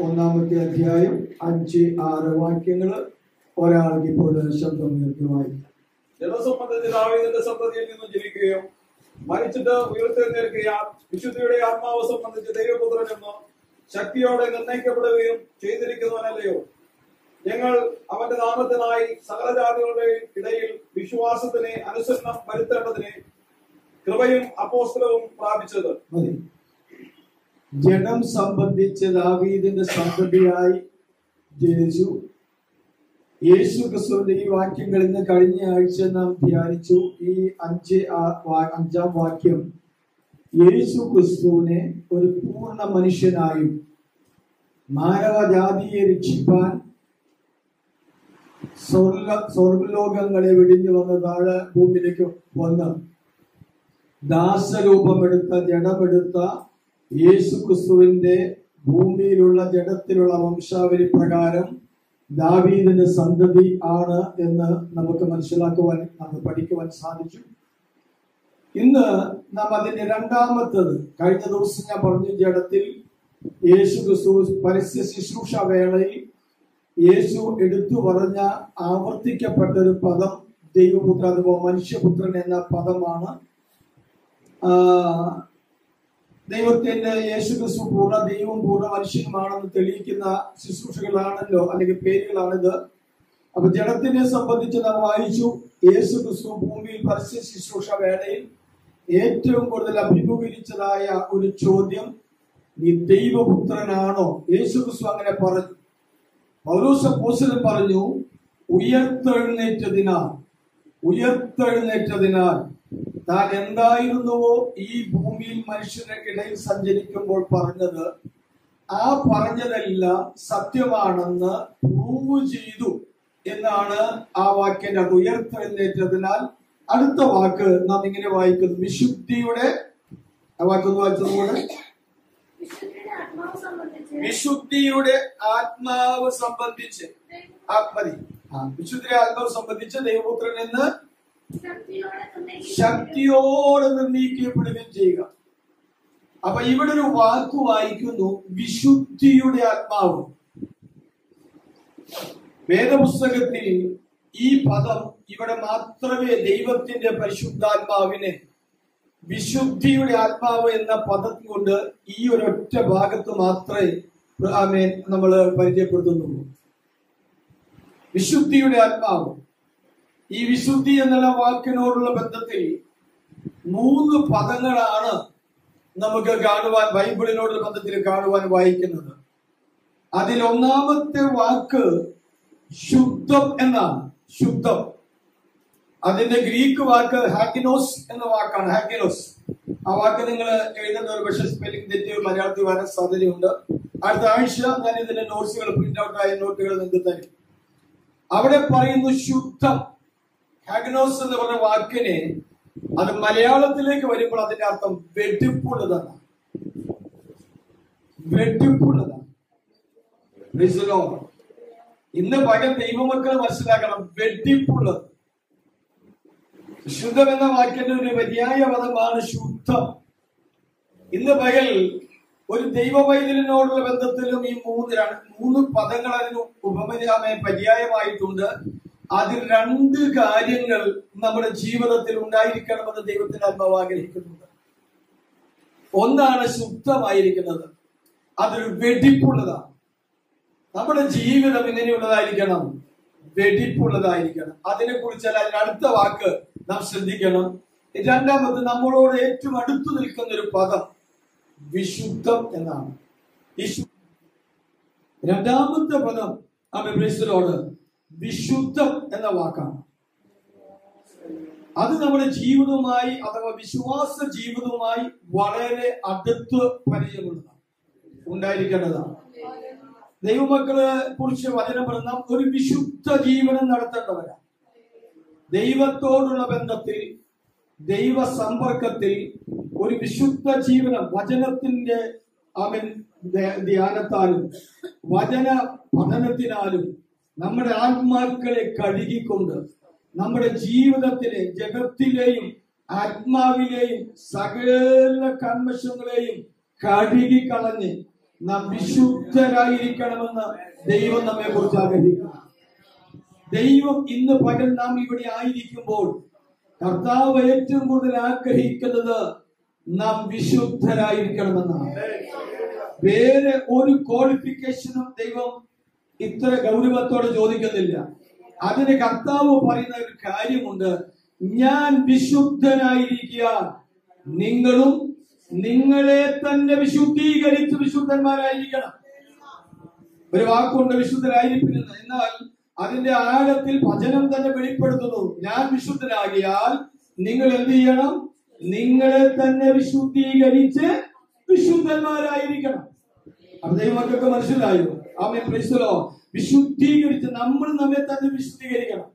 ഒന്നാമത്തെ അധ്യായം 5-6 വാക്യങ്ങൾ ഒരാൾക്ക് ഇപ്പോൾ ശബ്ദം ഉയർത്തുമായി. ജനസംബന്ധത്തിൽ ദാവീദിന്റെ സന്തതിയിൽ നിന്നും ജനിക്കുകയും മരിച്ചിട്ട് ഉയർത്തെഴുന്നേൽക്കുകയും വിശുദ്ധിയുടെ ആത്മാവ് സംബന്ധിച്ച് ദൈവപുത്രൻ എന്ന് ശക്തിയോടെ നിർണയിക്കപ്പെടുകയും ചെയ്തിരിക്കുന്നവനല്ലയോ? ഞങ്ങൾ അവന്റെ നാമത്തിനായി സകല ജാതികളുടെ ഇടയിൽ വിശ്വാസത്തിന് അനുസരണം വരുത്തേണ്ടതിന് കൃപയും അപ്പോസ്തലവും പ്രാപിച്ചത്. ജനം സംബന്ധിച്ച് ദാവീദിന്റെ സന്തതിയായി ജനിച്ചു. യേശു ക്രിസ്തുവിന്റെ ഈ വാക്യങ്ങൾ ഇന്ന് കഴിഞ്ഞ ആഴ്ച നാം ധ്യാനിച്ചു. ഈ 5-ാം വാക്യം യേശു ക്രിസ്തുവിനെ ഒരു പൂർണ്ണ മനുഷ്യനായും മാനവജാതിയെ രക്ഷിപ്പാൻ സ്വർഗലോകങ്ങളെ വെടിഞ്ഞു വന്ന് താഴെ ഭൂമിയിലേക്ക് വന്ന് ദാസരൂപമെടുത്ത ജഡമെടുത്ത യേശു ക്രിസ്തുവിന്റെ ഭൂമിയിലുള്ള ജഡത്തിലുള്ള വംശാവലി പ്രകാരം ദാവീദിന്റെ സന്തതി ആണ് എന്ന് നമുക്ക് മനസ്സിലാക്കുവാൻ, നമുക്ക് പഠിക്കുവാൻ സാധിച്ചു. ഇന്ന് നാം അതിന്റെ രണ്ടാമത്തത്, കഴിഞ്ഞ ദിവസം ഞാൻ പറഞ്ഞു, ജഡത്തിൽ യേശു ക്രിസ്തു പരസ്യ ശുശ്രൂഷ വേളയിൽ യേശു എടുത്തു പറഞ്ഞ ആവർത്തിക്കപ്പെട്ട ഒരു പദം ദൈവപുത്രൻ അഥവാ മനുഷ്യപുത്രൻ എന്ന പദമാണ്. ദൈവത്തിന്റെ യേശു ക്രിസ്തു പൂർണ്ണ ദൈവവും പൂർണ്ണ മനുഷ്യനുമാണെന്ന് തെളിയിക്കുന്ന ശുശ്രൂഷകളാണല്ലോ, അല്ലെങ്കിൽ പേരുകളാണിത്. അപ്പൊ ജഡത്തിനെ സംബന്ധിച്ച് നാം വായിച്ചു, യേശു ക്രിസ്തു ഭൂമിയിൽ പരസ്യ ശുശ്രൂഷ വേളയിൽ ഏറ്റവും കൂടുതൽ അഭിമുഖീകരിച്ചതായ ഒരു ചോദ്യം, നീ ദൈവപുത്രനാണോ? യേശു ക്രിസ്തു അങ്ങനെ പറഞ്ഞു. പൗലോസ് അപ്പോസ്തലൻ പറഞ്ഞു, ഉയർത്തെഴുന്നേറ്റതിനാൽ താൻ എന്തായിരുന്നുവോ ഈ ഭൂമിയിൽ മനുഷ്യർക്കിടയിൽ സഞ്ചരിക്കുമ്പോൾ പറഞ്ഞത്, ആ പറഞ്ഞതെല്ലാം സത്യമാണെന്ന് പ്രൂവ് ചെയ്തു എന്നാണ് ആ വാക്കിന്റെ അത്. ഉയർത്തെഴുന്നേറ്റതിനാൽ. അടുത്ത വാക്ക് നാം ഇങ്ങനെ വായിക്കുന്നു, വിശുദ്ധിയുടെ വാക്കൊന്ന് വായിച്ചതുപോലെ, വിശുദ്ധിയുടെ ആത്മാവ് സംബന്ധിച്ച് വിശുദ്ധിയുടെ ആത്മാവ് സംബന്ധിച്ച് ദൈവപുത്രൻ എന്ന് ശക്തിയോടെ നിർണയിക്കപ്പെടുകയും ചെയ്യുക. അപ്പൊ ഇവിടെ ഒരു വാക്ക് വായിക്കുന്നു, വിശുദ്ധിയുടെ ആത്മാവ്. വേദപുസ്തകത്തിൽ ഈ പദം ഇവിടെ മാത്രമേ ദൈവത്തിന്റെ പരിശുദ്ധാത്മാവിനെ വിശുദ്ധിയുടെ ആത്മാവ് എന്ന പദം കൊണ്ട് ഈ ഒരൊറ്റ ഭാഗത്ത് മാത്രമേ നമ്മൾ പരിചയപ്പെടുത്തുന്നുള്ളൂ. വിശുദ്ധിയുടെ ആത്മാവ്. ഈ വിശുദ്ധി എന്നുള്ള വാക്കിനോടുള്ള ബന്ധത്തിൽ 3 പദങ്ങളാണ് നമുക്ക് കാണുവാൻ, ബൈബിളിനോടുള്ള ബന്ധത്തിൽ കാണുവാൻ വായിക്കുന്നത്. അതിൽ ഒന്നാമത്തെ വാക്ക് ശുദ്ധം എന്നാണ്. ശുദ്ധം. അതിന്റെ ഗ്രീക്ക് വാക്ക് ഹാക്കിനോസ് എന്ന വാക്കാണ്. ഹാക്കിനോസ്. ആ വാക്ക് നിങ്ങൾ എഴുതുന്ന ഒരു പക്ഷേ സ്പെല്ലിംഗ് തെറ്റ് മലയാളത്തിൽ വരാൻ സാധ്യതയുണ്ട്. അടുത്ത ആഴ്ച ഞാൻ ഇതിന്റെ നോട്ട്സുകൾ, പ്രിന്റ് ഔട്ട് ആയ നോട്ടുകൾ നിങ്ങൾക്ക് തരും. അവിടെ പറയുന്നു ശുദ്ധം. ഹാഗ്നോസ് എന്ന് പറഞ്ഞ വാക്കിനെ അത് മലയാളത്തിലേക്ക് വരുമ്പോൾ അതിന്റെ അർത്ഥം വെടിപ്പുള്ളതാണ്. വെടിപ്പുള്ളതാണ്. ഇന്ന് പകൽ ദൈവമക്കൾ മനസ്സിലാക്കണം, വെടിപ്പുള്ളത്. ശുദ്ധം എന്ന വാക്കിന്റെ ഒരു പര്യായ പദമാണ് ശുദ്ധം. ഇന്ന് പകൽ ഒരു ദൈവവൈദ്യനോടുള്ള ബന്ധത്തിലും ഈ 3 പദങ്ങൾ അതിന് ഉപമയായ പര്യായമായിട്ടുണ്ട്. അതിൽ 2 കാര്യങ്ങൾ നമ്മുടെ ജീവിതത്തിൽ ഉണ്ടായിരിക്കണമെന്ന് ദൈവത്തിന്റെ ആത്മാവ് ആഗ്രഹിക്കുന്നുണ്ട്. ഒന്നാണ് ശുദ്ധമായിരിക്കുന്നത്, അതൊരു വെടിപ്പുള്ളതാണ്. നമ്മുടെ ജീവിതം ഇങ്ങനെയുള്ളതായിരിക്കണം, വെടിപ്പുള്ളതായിരിക്കണം. അതിനെ കുറിച്ചല്ല, അതിന് അടുത്ത വാക്ക് നാം ശ്രദ്ധിക്കണം. രണ്ടാമത് നമ്മളോട് ഏറ്റവും അടുത്തു നിൽക്കുന്ന ഒരു പദം വിശുദ്ധം എന്നാണ്. രണ്ടാമത്തെ പദം അഭിപ്രായത്തിലോട് വിശുദ്ധം എന്ന വാക്കാണ്. അത് നമ്മുടെ ജീവിതവുമായി അഥവാ വിശ്വാസ ജീവിതവുമായി വളരെ അടുത്ത് പരിചയമുള്ളതാണ്, ഉണ്ടായിരിക്കേണ്ടതാണ്. ദൈവമക്കളെ കുറിച്ച് വചനം പറഞ്ഞ ഒരു വിശുദ്ധ ജീവനം നടത്തേണ്ടവരാണ്. ദൈവത്തോടുള്ള ബന്ധത്തിൽ, ദൈവ സമ്പർക്കത്തിൽ ഒരു വിശുദ്ധ ജീവനം വചനത്തിന്റെ ധ്യാനത്താലും വചന പഠനത്തിനാലും നമ്മുടെ ആത്മാക്കളെ കഴുകിക്കൊണ്ട് നമ്മുടെ ജീവിതത്തിലെ ജഗത്തിലെയും ആത്മാവിലെയും സകല കന്മഷങ്ങളെയും കഴുകിക്കളഞ്ഞ് നാം വിശുദ്ധരായിരിക്കണമെന്ന് ദൈവം നമ്മെ കുറിച്ച് ആഗ്രഹിക്കുന്നു. ദൈവം ഇന്ന് പകൽ നാം ഇവിടെ ആയിരിക്കുമ്പോൾ കർത്താവ് ഏറ്റവും കൂടുതൽ ആഗ്രഹിക്കുന്നത് നാം വിശുദ്ധരായിരിക്കണമെന്നാണ്. വേറെ ഒരു ക്വാളിഫിക്കേഷനും ദൈവം ഇത്ര ഗൗരവത്തോടെ ചോദിക്കുന്നില്ല. അതിന് കർത്താവ് പറയുന്ന ഒരു കാര്യമുണ്ട്, ഞാൻ വിശുദ്ധനായിരിക്കാൻ നിങ്ങളും നിങ്ങളെ തന്നെ വിശുദ്ധീകരിച്ച് വിശുദ്ധന്മാരായിരിക്കണം. ഒരു വാക്കുകൊണ്ട് വിശുദ്ധരായിരിക്കുന്നത്. എന്നാൽ അതിന്റെ ആഴത്തിൽ വചനം തന്നെ വെളിപ്പെടുത്തുന്നു, ഞാൻ വിശുദ്ധനാകിയാൽ നിങ്ങൾ എന്ത് ചെയ്യണം? നിങ്ങളെ തന്നെ വിശുദ്ധീകരിച്ച് വിശുദ്ധന്മാരായിരിക്കണം. അപ്പൊ ദൈവമക്കൾക്ക് മനസ്സിലായോ? ആമേൻ, പ്രൈസ് ദി ലോർഡ്. വിശുദ്ധീകരിച്ച് നമ്മൾ നമ്മെ തന്നെ വിശുദ്ധീകരിക്കണം.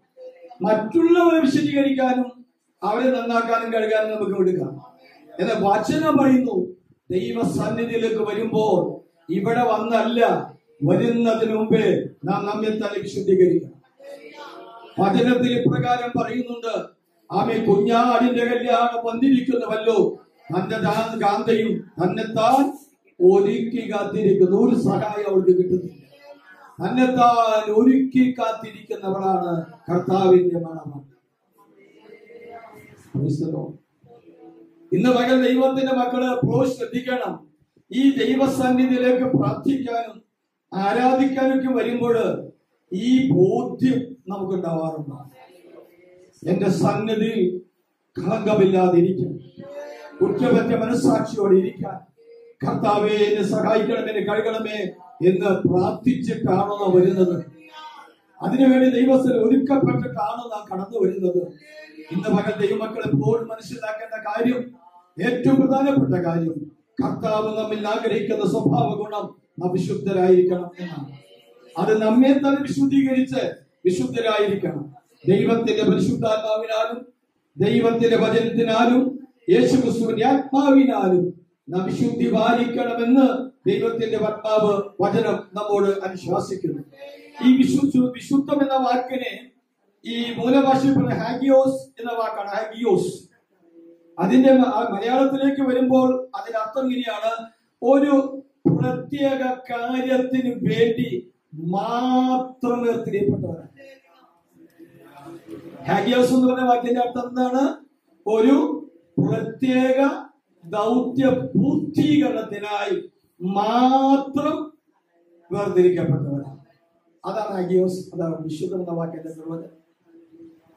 മറ്റുള്ളവരെ വിശുദ്ധീകരിക്കാനും അവരെ നന്നാക്കാനും കഴുകാനും നമുക്ക് എടുക്കാം. എന്നാൽ വചനം പറയുന്നു, ദൈവസന്നിധിയിലേക്ക് വരുമ്പോൾ ഇവിടെ വന്നല്ല, വരുന്നതിന് മുമ്പേ നാം നമ്മെ തന്നെ വിശുദ്ധീകരിക്കണം. വചനത്തിൽ ഇപ്രകാരം പറയുന്നുണ്ട്, ആമേ, കുഞ്ഞാടിന്റെ കല്യാണം വന്നിരിക്കുന്നുവല്ലോ, തന്റെ കാന്തയും തന്നെത്താൻ ഒരുക്കി കാത്തിരിക്കുന്നു. ഒരു സഹായം അവൾക്ക് കിട്ടുന്നില്ല. തന്നെത്താൻ ഒരുക്കി കാത്തിരിക്കുന്നവളാണ് കർത്താവിന്റെ മണവാട്ടി. ഇന്ന് പകൽ ദൈവത്തിന്റെ മക്കള് ശ്രദ്ധിക്കണം. ഈ ദൈവസന്നിധിയിലേക്ക് പ്രാർത്ഥിക്കാനും ആരാധിക്കാനൊക്കെ വരുമ്പോൾ ഈ ബോധ്യം നമുക്കുണ്ടാവാറുണ്ട്. എന്റെ സന്നിധി കളങ്കമില്ലാതിരിക്കും, കുറ്റപറ്റ മനസ്സാക്ഷിയോടെ ഇരിക്കാൻ കർത്താവേ എന്നെ സഹായിക്കണം, എന്നെ കഴുകണമേ എന്ന് പ്രാർത്ഥിച്ചിട്ടാണോ നാം വരുന്നത്? അതിനുവേണ്ടി ദൈവത്തിൽ ഒരുക്കപ്പെട്ടിട്ടാണോ നാം കടന്നു വരുന്നത്? ഇന്ന് പകൽ ദൈവമക്കൾ എപ്പോഴും മനസ്സിലാക്കേണ്ട കാര്യം, ഏറ്റവും പ്രധാനപ്പെട്ട കാര്യം, കർത്താവ് നമ്മിൽ ആഗ്രഹിക്കുന്ന സ്വഭാവ ഗുണം നാം വിശുദ്ധരായിരിക്കണം എന്നാണ്. അത് നമ്മെ തന്നെ വിശുദ്ധീകരിച്ച് വിശുദ്ധരായിരിക്കണം. ദൈവത്തിന്റെ പരിശുദ്ധാത്മാവിനാലും ദൈവത്തിന്റെ വചനത്തിനാലും യേശുക്രിസ്തുവിന്റെ ആത്മാവിനാലും നാം വിശുദ്ധി പാലിക്കണമെന്ന് ദൈവത്തിന്റെ ആത്മാവ് വചനം നമ്മോട് അനുശാസിക്കുന്നു. ഈ വിശുദ്ധം എന്ന വാക്കിനെ ഈ മൂലഭാഷയിൽ പറഞ്ഞ ഹാഗിയോസ് എന്ന വാക്കാണ്. ഹാഗിയോസ് അതിന്റെ മലയാളത്തിലേക്ക് വരുമ്പോൾ അതിന്റെ അർത്ഥം ഇങ്ങനെയാണ്, ഒരു പ്രത്യേക കാര്യത്തിന് വേണ്ടി മാത്രം വേർതിരിയപ്പെട്ടവരാണ്. ഹാഗിയോസ് എന്ന് പറഞ്ഞ വാക്കിന്റെ അർത്ഥം എന്താണ്? ഒരു പ്രത്യേക ദൗത്യ പൂർത്തീകരണത്തിനായി മാത്രം വേർതിരിക്കപ്പെട്ടവരാണ്. അതാണ് ഹാഗിയോസ്, അതാണ് വിശുദ്ധം എന്ന വാക്കിന്റെ നിർവചനം.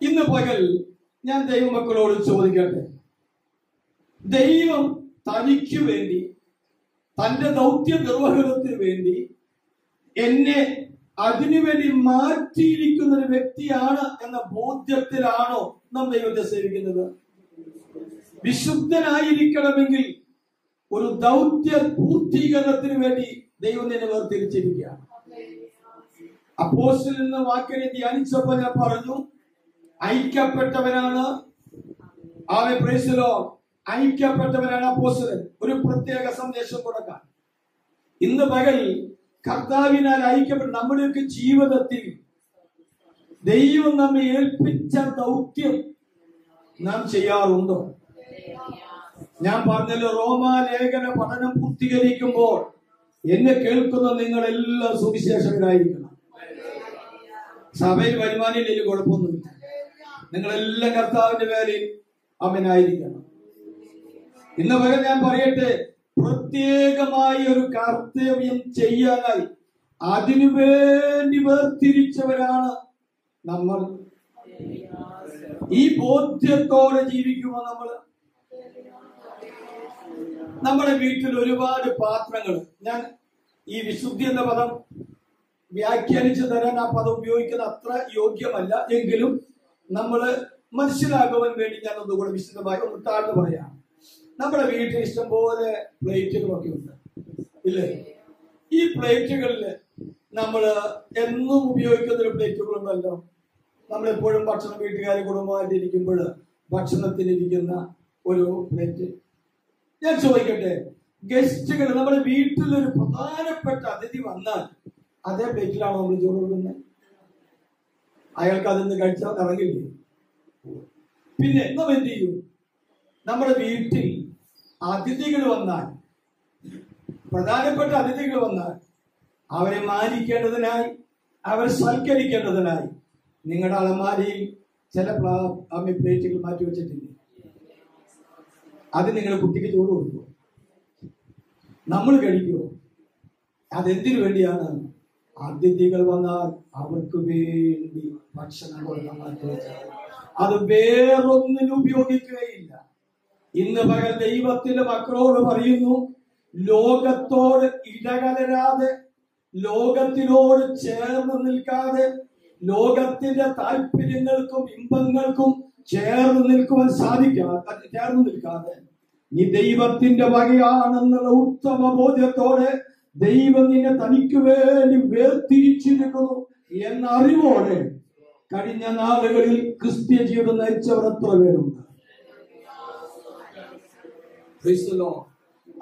ഇന്ന് പകൽ ഞാൻ ദൈവമക്കളോട് ചോദിക്കട്ടെ, ദൈവം തനിക്ക് വേണ്ടി തന്റെ ദൗത്യ നിർവഹണത്തിന് വേണ്ടി എന്നെ അതിനുവേണ്ടി മാറ്റിയിരിക്കുന്ന ഒരു വ്യക്തിയാണ് എന്ന ബോധ്യത്തിലാണോ നാം ദൈവത്തെ സേവിക്കുന്നത്? വിശുദ്ധനായിരിക്കണമെങ്കിൽ ഒരു ദൗത്യ പൂർത്തീകരണത്തിന് വേണ്ടി ദൈവം നിന്നെ വേർതിരിച്ചിരിക്കുകയാണ്. അപ്പോസ്തലൻ എന്ന വാക്കിനെ ധ്യാനിച്ചപ്പോൾ ഞാൻ പറഞ്ഞു, ഐക്യപ്പെട്ടവനാണ്. ആമേൻ, പ്രൈസ് ദി ലോർഡ്. ഐക്യപ്പെട്ടവനാണ് അപ്പോസ്തലൻ, ഒരു പ്രത്യേക സന്ദേശം കൊടുക്കാൻ. ഇന്ന് പകൽ കർത്താവിനാൽ ഐക്യപ്പെട്ട നമ്മുടെയൊക്കെ ജീവിതത്തിൽ ദൈവം നമ്മെ ഏൽപ്പിച്ച ദൗത്യം നാം ചെയ്യാറുണ്ടോ? ഞാൻ പറഞ്ഞല്ലോ, റോമാലേഖന പഠനം പൂർത്തീകരിക്കുമ്പോൾ എന്നെ കേൾക്കുന്ന നിങ്ങളെല്ലാം സുവിശേഷകരായിരിക്കണം. സഭയിൽ വരുമാനമില്ലെങ്കിൽ കുഴപ്പമൊന്നുമില്ല, നിങ്ങളെല്ലാം കർത്താവിന്റെ പേരിൽ അവനായിരിക്കണം. ഇന്ന് പകൽ ഞാൻ പറയട്ടെ, പ്രത്യേകമായി ഒരു കർത്തവ്യം ചെയ്യാനായി അതിനുവേണ്ടി വേർതിരിച്ചവരാണ് നമ്മൾ. ഈ ബോധ്യത്തോടെ ജീവിക്കുമ്പോൾ നമ്മുടെ വീട്ടിൽ ഒരുപാട് പാത്രങ്ങൾ, ഞാൻ ഈ വിശുദ്ധി എന്ന പദം വ്യാഖ്യാനിച്ചു തരാൻ ആ പദം ഉപയോഗിക്കുന്ന അത്ര യോഗ്യമല്ല, എങ്കിലും നമ്മൾ മനസ്സിലാക്കുവാൻ വേണ്ടി ഞാൻ ഒന്നുകൂടെ വിശദമായി ഒന്ന് താഴ്ന്നു പറയാം. നമ്മുടെ വീട്ടിൽ ഇഷ്ടംപോലെ പ്ലേറ്റുകളൊക്കെ ഉണ്ട്, ഇല്ലേ? ഈ പ്ലേറ്റുകളിൽ നമ്മൾ എന്നും ഉപയോഗിക്കുന്ന ഒരു പ്ലേറ്റുകളുണ്ടല്ലോ. നമ്മളെപ്പോഴും ഭക്ഷണം വീട്ടുകാരെ കുടുംബമായിട്ട് ഇരിക്കുമ്പോൾ ഭക്ഷണത്തിനിരിക്കുന്ന ഒരു പ്ലേറ്റ്. ഞാൻ ചോദിക്കട്ടെ, ഗസ്റ്റുകൾ നമ്മുടെ വീട്ടിലൊരു പ്രധാനപ്പെട്ട അതിഥി വന്നാൽ അതേ പ്ലേറ്റിലാണോ നമ്മൾ ചോറ് കൊടുക്കുന്നത്? അയാൾക്ക് അതിന്ന് കഴിച്ചാൽ ഇറങ്ങില്ലേ? പിന്നെ നാം എന്ത് ചെയ്യും? നമ്മുടെ വീട്ടിൽ അതിഥികൾ വന്നാൽ പ്രധാനപ്പെട്ട അതിഥികൾ വന്നാൽ അവരെ മാനിക്കേണ്ടതിനായി, അവരെ സൽക്കരിക്കേണ്ടതിനായി നിങ്ങളുടെ അലമാരയിൽ ചില പ്ലേറ്റുകൾ മാറ്റി വെച്ചിട്ടില്ലേ? അത് നിങ്ങൾ കുട്ടിക്ക് ചോറ് കൊടുക്കുമോ? നമ്മൾ കഴിക്കുമോ? അതെന്തിനു വേണ്ടിയാണ്? അതിഥികൾ വന്നാൽ അവർക്ക് വേണ്ടി ഭക്ഷണം കൊടുക്കാൻ മാറ്റി വെച്ചാൽ അത് വേറൊന്നിനും ഉപയോഗിക്കുകയില്ല. ഇന്ന് പകൽ ദൈവത്തിന്റെ മക്കളോട് പറയുന്നു, ലോകത്തോട് ഇടകലരാതെ, ലോകത്തിനോട് ചേർന്ന് നിൽക്കാതെ, ലോകത്തിന്റെ താല്പര്യങ്ങൾക്കും ഇമ്പങ്ങൾക്കും ചേർന്ന് നിൽക്കുവാൻ ചേർന്ന് നിൽക്കാതെ, നീ ദൈവത്തിന്റെ വകയാണെന്നുള്ള ഉത്തമ ബോധ്യത്തോടെ ദൈവം നിന്നെ തനിക്ക് വേണ്ടി വേർതിരിച്ചിരിക്കുന്നു എന്ന അറിവോടെ കഴിഞ്ഞ നാളുകളിൽ ക്രിസ്ത്യ ജീവിതം നയിച്ചവർ എത്ര പേരുണ്ട്?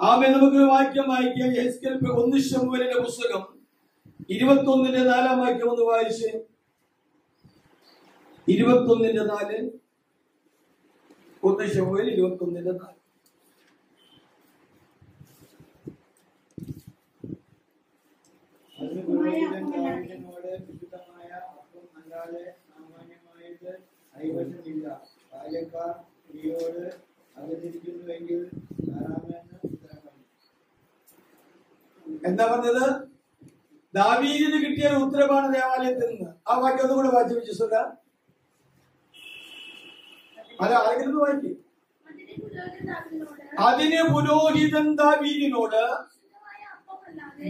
ആമേ. നമുക്ക് വാക്യം വായിക്കാം. യെഹെസ്കേൽ 1 ശമൂവേലിന്റെ പുസ്തകം 21:4 വാക്യം ഒന്ന് വായിച്ച്. 21:4. 1 ശമൂവേൽ 21:4. എന്താ പറഞ്ഞത്? ദാവീദിന് കിട്ടിയ ഉത്തരവാണ് ദേവാലയത്തിൽ നിന്ന്. ആ വാക്യം ഒന്നും കൂടെ വായിച്ചു വെച്ചില്ല. അല്ല, ആരെങ്കിലും വായിക്കും. അതിന് പുരോഹിതൻ ദാവീദിനോട്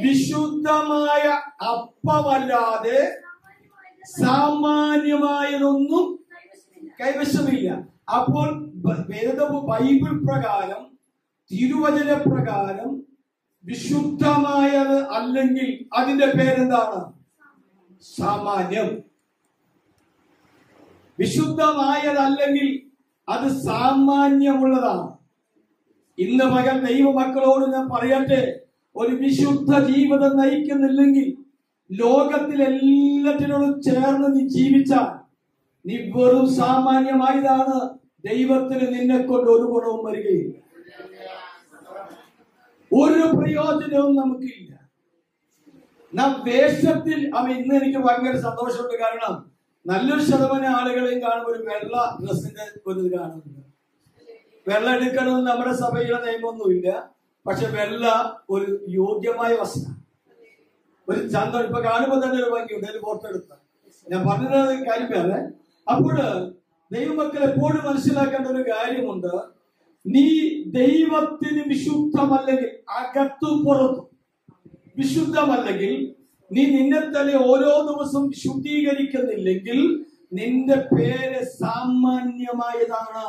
വിശുദ്ധമായ അപ്പമല്ലാതെ സാമാന്യമായതൊന്നും കൈവശമില്ല. അപ്പോൾ ബൈബിൾ പ്രകാരം, തിരുവചന പ്രകാരം വിശുദ്ധമായത് അല്ലെങ്കിൽ അതിന്റെ പേരെന്താണ്? സാമാന്യം. വിശുദ്ധമായതല്ലെങ്കിൽ അത് സാമാന്യമുള്ളതാണ്. ഇന്ന് പകൽ ദൈവമക്കളോട് ഞാൻ പറയട്ടെ, ഒരു വിശുദ്ധ ജീവിതം നയിക്കുന്നില്ലെങ്കിൽ, ലോകത്തിൽ എല്ലാറ്റിനോടും ചേർന്ന് നീ ജീവിച്ചാൽ നീ വെറും സാമാന്യമായതാണ്. ദൈവത്തിന് നിന്നെ കൊണ്ട് ഒരു ഗുണവും വരികയില്ല, ഒരു പ്രയോജനവും നമുക്കില്ല. നാം വേഷത്തിൽ ഇന്ന് എനിക്ക് ഭയങ്കര സന്തോഷമുണ്ട്. കാരണം നല്ലൊരു ശതമാനം ആളുകളെയും കാണുമ്പോൾ ഒരു വെള്ള ഡ്രസ്സിന്റെ ഒരു കാണുന്നുണ്ട്. വെള്ള എടുക്കണമെന്ന് നമ്മുടെ സഭയിലെ നിയമമൊന്നുമില്ല. പക്ഷെ വെള്ള ഒരു യോഗ്യമായ വസ്ത്രം, ഒരു ചന്തം. ഇപ്പൊ കാണുമ്പോൾ തന്നെ ഒരു ഭംഗിയുണ്ട്. ഒരു ഫോട്ടോ എടുത്ത ഞാൻ പറഞ്ഞത് കാര്യം വേറെ. അപ്പോൾ ദൈവമക്കൾ എപ്പോഴും മനസ്സിലാക്കേണ്ട ഒരു കാര്യമുണ്ട്. നീ ദൈവത്തിന് വിശുദ്ധമല്ലെങ്കിൽ, അകത്തും പുറത്തും വിശുദ്ധമല്ലെങ്കിൽ, നീ നിന്നെ തന്നെ ഓരോ ദിവസവും വിശുദ്ധീകരിക്കുന്നില്ലെങ്കിൽ നിന്റെ പേര് സാമാന്യമായതാണ്.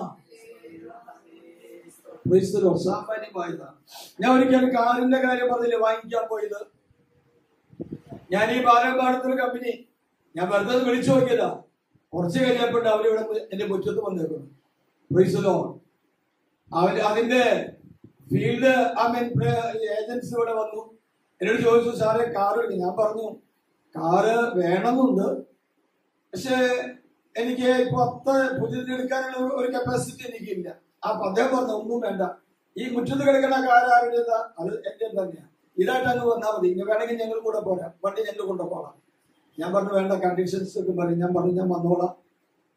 സാമാന്യമായതാണ്. ഞാൻ ഒരിക്കലും കാറിന്റെ കാര്യം പറഞ്ഞില്ലേ, വാങ്ങിക്കാൻ പോയത്. ഞാൻ ഈ പാലക്കാടത്തൊരു കമ്പനി, ഞാൻ വെറുതെ വിളിച്ചു നോക്കിയതാ. കുറച്ച് കഴിഞ്ഞപ്പോൾ അവരിവിടെ എന്റെ മുറ്റത്ത് വന്നേക്കുന്നു. അതിന്റെ ഫീൽഡ് ഏജൻസി ഇവിടെ വന്നു. എന്നോട് ചോദിച്ചു, സാറേ കാറ്. ഞാൻ പറഞ്ഞു, കാറ് വേണമെന്നുണ്ട്, പക്ഷെ എനിക്ക് ഇപ്പൊ അത്ര പുതിയതെടുക്കാനുള്ള ഒരു കപ്പാസിറ്റി എനിക്കില്ല. അപ്പൊ അദ്ദേഹം പറഞ്ഞു, ഒന്നും വേണ്ട, ഈ മുറ്റത്ത് കിടക്കുന്ന കാർ ആരുടേതാ? അത് എന്റെ തന്നെയാണ്. ഇതായിട്ട് അങ്ങ് വന്നാൽ മതി, ഇങ്ങനെ വേണമെങ്കിൽ ഞങ്ങൾ കൂടെ പോരാം, വണ്ടി ഞങ്ങൾ കൊണ്ടുപോകാം. ഞാൻ പറഞ്ഞു, വേണ്ട, കണ്ടീഷൻസ് ഒക്കെ പറയും. ഞാൻ പറഞ്ഞു, ഞാൻ വന്നോളാം.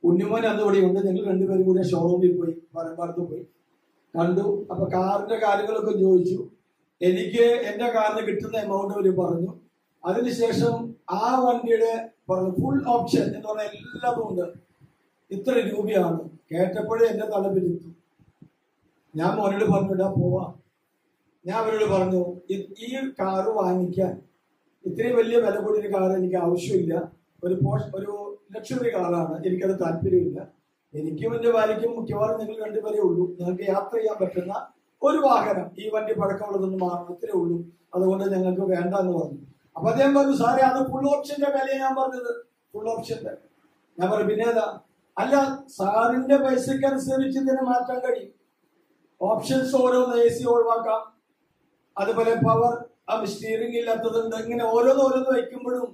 ഉണ്ണിമോൻ അന്ന് ഇവിടെ ഉണ്ട്. ഞങ്ങൾ രണ്ടുപേരും കൂടെ ഷോറൂമിൽ പോയി, പരമ്പാടത്ത് പോയി കണ്ടു. അപ്പൊ കാറിന്റെ കാര്യങ്ങളൊക്കെ ചോദിച്ചു. എനിക്ക് എന്റെ കാറിന് കിട്ടുന്ന എമൗണ്ട് അവർ പറഞ്ഞു. അതിനുശേഷം ആ വണ്ടിയുടെ പറഞ്ഞു ഫുൾ ഓപ്ഷൻ എന്ന് പറഞ്ഞാൽ എല്ലാതും ഉണ്ട്, ഇത്ര രൂപയാണ്. കേട്ടപ്പോഴേ എന്റെ തലപിരിത്തു. ഞാൻ മോനോട് പറഞ്ഞിട്ടാ പോവാ. ഞാൻ അവരോട് പറഞ്ഞു, ഈ കാറ് വാങ്ങിക്കാൻ ഇത്രയും വലിയ വില കൂടിയൊരു കാർ എനിക്ക് ആവശ്യമില്ല. ഒരു ലക്ഷറി കാറാണ്, എനിക്കത് താല്പര്യമില്ല. എനിക്കും എന്റെ ഭാര്യയ്ക്കും മിക്കവാറും ഞങ്ങൾ രണ്ടുപേരേ ഉള്ളൂ. ഞങ്ങൾക്ക് യാത്ര ചെയ്യാൻ പറ്റുന്ന ഒരു വാഹനം, ഈ വണ്ടി പഴക്കമുള്ളതൊന്നും മാറണത്രേ ഉള്ളൂ, അതുകൊണ്ട് ഞങ്ങൾക്ക് വേണ്ട എന്ന് പറഞ്ഞു. അപ്പൊ അദ്ദേഹം പറഞ്ഞു, സാറേ അത് ഫുൾ ഓപ്ഷന്റെ വിലയാണ് ഞാൻ പറഞ്ഞത്, ഫുൾ ഓപ്ഷന്റെ. ഞാൻ പറഞ്ഞു, പിന്നെ ഏതാ? അല്ല, സാറിന്റെ പൈസക്ക് അനുസരിച്ച് ഇതിനെ മാറ്റാൻ കഴിയും. ഓപ്ഷൻസ് ഓരോന്ന്, AC ഒഴിവാക്കാം, അതുപോലെ പവർ സ്റ്റിയറിംഗ് ഇല്ലാത്തതുണ്ട്. ഇങ്ങനെ ഓരോന്ന് വയ്ക്കുമ്പോഴും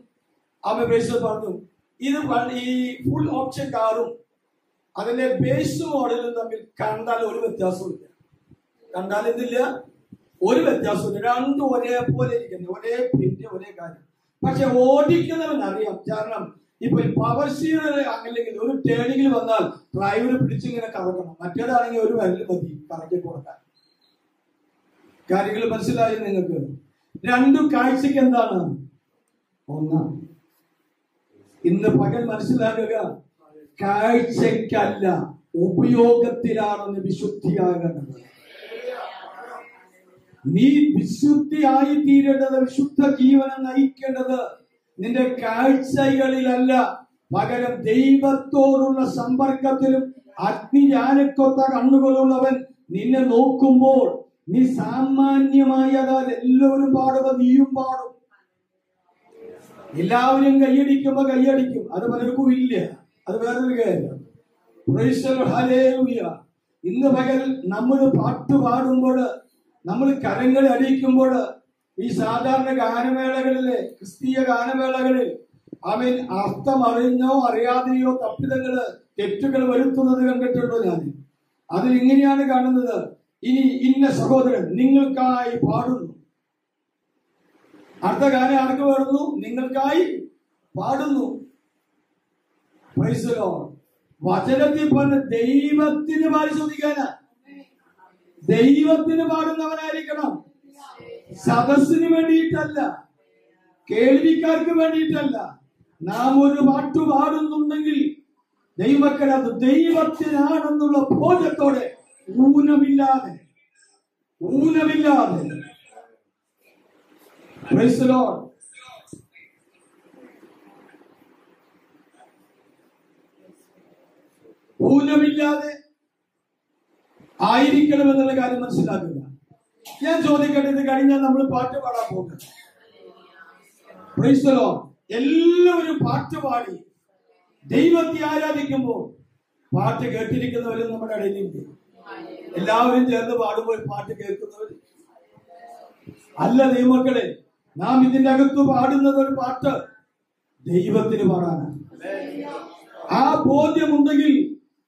പൈസ പറഞ്ഞു. ഇത് ഈ ഫുൾ ഓപ്ഷൻ കാറും അതിന്റെ ബേസ് മോഡലും തമ്മിൽ കണ്ടാൽ ഒരു വ്യത്യാസമില്ല. കണ്ടാൽ ഇതില്ല, ഒരു വ്യത്യാസമില്ല, രണ്ടും ഒരേപോലെ ഇരിക്കുന്നു, ഒരേ പ്രിന്റ്, ഒരേ കാര്യം. പക്ഷെ ഓടിക്കുന്നവൻ അറിയാം. കാരണം ഇപ്പൊ പവർ സ്റ്റീയർ അല്ലെങ്കിൽ ഒരു ടേണിങ്ങിൽ വന്നാൽ ഡ്രൈവർ പിടിച്ചിങ്ങനെ കറക്കണം, മറ്റേതാണെങ്കിൽ ഒരു വരല് മതി കറക്കി കൊടുക്കാൻ. കാര്യങ്ങൾ മനസ്സിലായി നിങ്ങൾക്ക്? രണ്ടും കാഴ്ചക്ക് എന്താണ്? ഒന്നാണ്. ഇന്ന് പകൽ മനസ്സിലാക്കുക, കാഴ്ചക്കല്ല ഉപയോഗത്തിലാണെന്ന് വിശുദ്ധിയാകേണ്ടത്. നീ വിശുദ്ധിയായി തീരേണ്ടത്, വിശുദ്ധ ജീവനം നയിക്കേണ്ടത് നിന്റെ കാഴ്ചകളിലല്ല, പകരം ദൈവത്തോടുള്ള സമ്പർക്കത്തിലും. അഗ്നിജ്ഞാനക്കൊത്ത കണ്ണുകളുള്ളവൻ നിന്നെ നോക്കുമ്പോൾ നീ സാമാന്യമായതാൽ എല്ലാവരും പാടുമ്പോ നീയും പാടും. എല്ലാവരും കൈയടിക്കുമ്പോ കൈയടിക്കും, അത് പലർക്കും ഇല്ല, അത് വേറൊരു കാര്യം. ഇന്ന് പകൽ നമ്മൾ പാട്ട് പാടുമ്പോൾ, നമ്മൾ കരങ്ങൾ അടിക്കുമ്പോൾ, ഈ സാധാരണ ഗാനമേളകളിലെ ക്രിസ്തീയ ഗാനമേളകളിൽ അവൻ അർത്ഥം അറിഞ്ഞോ അറിയാതെയോ തപ്പിതങ്ങള് തെറ്റുകൾ വരുത്തുന്നത് കണ്ടിട്ടുണ്ടോ? ഞാൻ അതിൽ ഇങ്ങനെയാണ് കാണുന്നത്, ഇനി ഇന്ന സഹോദരൻ നിങ്ങൾക്കായി പാടുന്നു. അടുത്ത ഗാനം ആർക്ക് പാടുന്നു? നിങ്ങൾക്കായി പാടുന്നു. വചനത്തിൽ പറഞ്ഞ ദൈവത്തിന് പരിശോധിക്കാനാ, ദൈവത്തിന് പാടുന്നവനായിരിക്കണം, സദസ്സിന് വേണ്ടിയിട്ടല്ല, കേൾവിക്കാർക്ക് വേണ്ടിയിട്ടല്ല. നാം ഒരു പാട്ട് പാടുന്നുണ്ടെങ്കിൽ ദൈവമക്കൾ അത് ദൈവത്തിനാണെന്നുള്ള ബോധത്തോടെ ഊനമില്ലാതെ Praise the Lord. ഊനമില്ലാതെ ആയിരിക്കണമെന്നുള്ള കാര്യം മനസ്സിലാക്കുക. ഞാൻ ചോദിക്കേണ്ടത്, കഴിഞ്ഞാൽ നമ്മൾ പാട്ട് പാടാൻ പോകുന്നത്. Praise the Lord. എല്ലാവരും പാട്ട് പാടി ദൈവത്തെ ആരാധിക്കുമ്പോൾ പാട്ട് കേട്ടിരിക്കുന്നവരും നമ്മുടെ ഇടയിലുണ്ട്. എല്ലാവരും ചേർന്ന് പാടുമ്പോൾ പാട്ട് കേൾക്കുന്നവർ അല്ല ദൈവമക്കളെ. നാം ഇതിന്റെ അകത്ത് പാടുന്നത് ഒരു പാട്ട് ദൈവത്തിന് പാടാനാണ്. ആ ബോധ്യമുണ്ടെങ്കിൽ